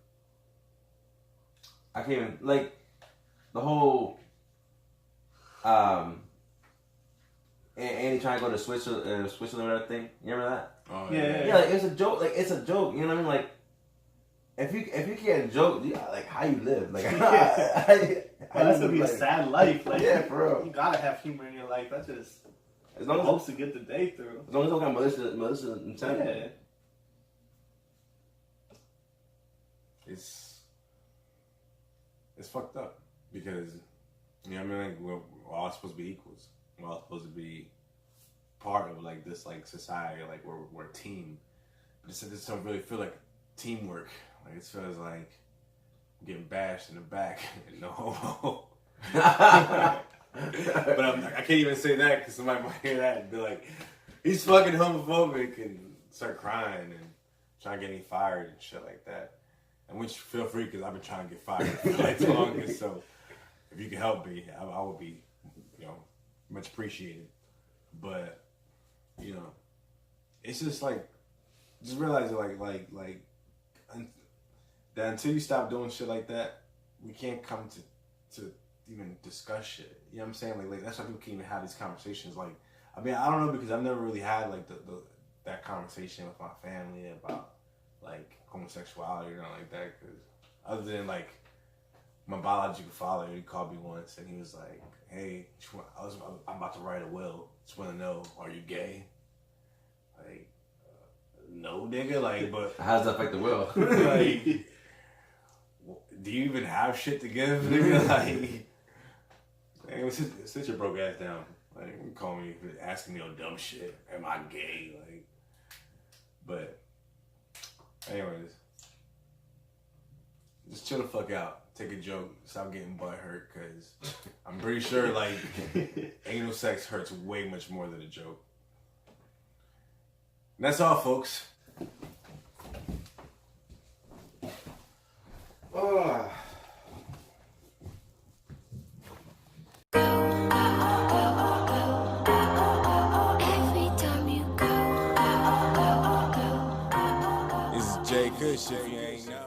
I can't even like the whole. Andy trying to go to Switzerland or that thing. You remember that? oh, Yeah. Like it's a joke. Like it's a joke. You know what I mean? Like if you can't joke, like how you live? Like that's gonna be a sad life. Like yeah, for real. You gotta have humor in your life. That's just as long as hopes to get the day through. As long as it's not malicious intent. Yeah. It's fucked up because you know what I mean. Like, we're all supposed to be equals. We're all supposed to be part of like this like society. Like we're a team. But it just don't really feel like teamwork. Like it feels like I'm getting bashed in the back. No homo. But I can't even say that because somebody might hear that and be like, he's fucking homophobic and start crying and trying to get me fired and shit like that. And which feel free because I've been trying to get fired for like the longest. So if you can help me, I would be, much appreciated. But it's just like, just realize that that until you stop doing shit like that, we can't come to even discuss shit. You know what I'm saying? Like that's why people can't even have these conversations. Like, I mean, I don't know because I've never really had like that conversation with my family about like homosexuality or nothing like that. Because other than like my biological father, he called me once and he was like, "Hey, I'm about to write a will. Just want to know, are you gay?" Like, no, nigga. Like, but How does that affect the will? like, do you even have shit to give, nigga? Like, man, sit your broke ass down. Like, you call me asking me on dumb shit. Am I gay? Like, but anyways, just chill the fuck out. Take a joke. Stop getting butt hurt, cause I'm pretty sure like anal sex hurts way much more than a joke. And that's all, folks. Oh. It's Jay Kush if you ain't know.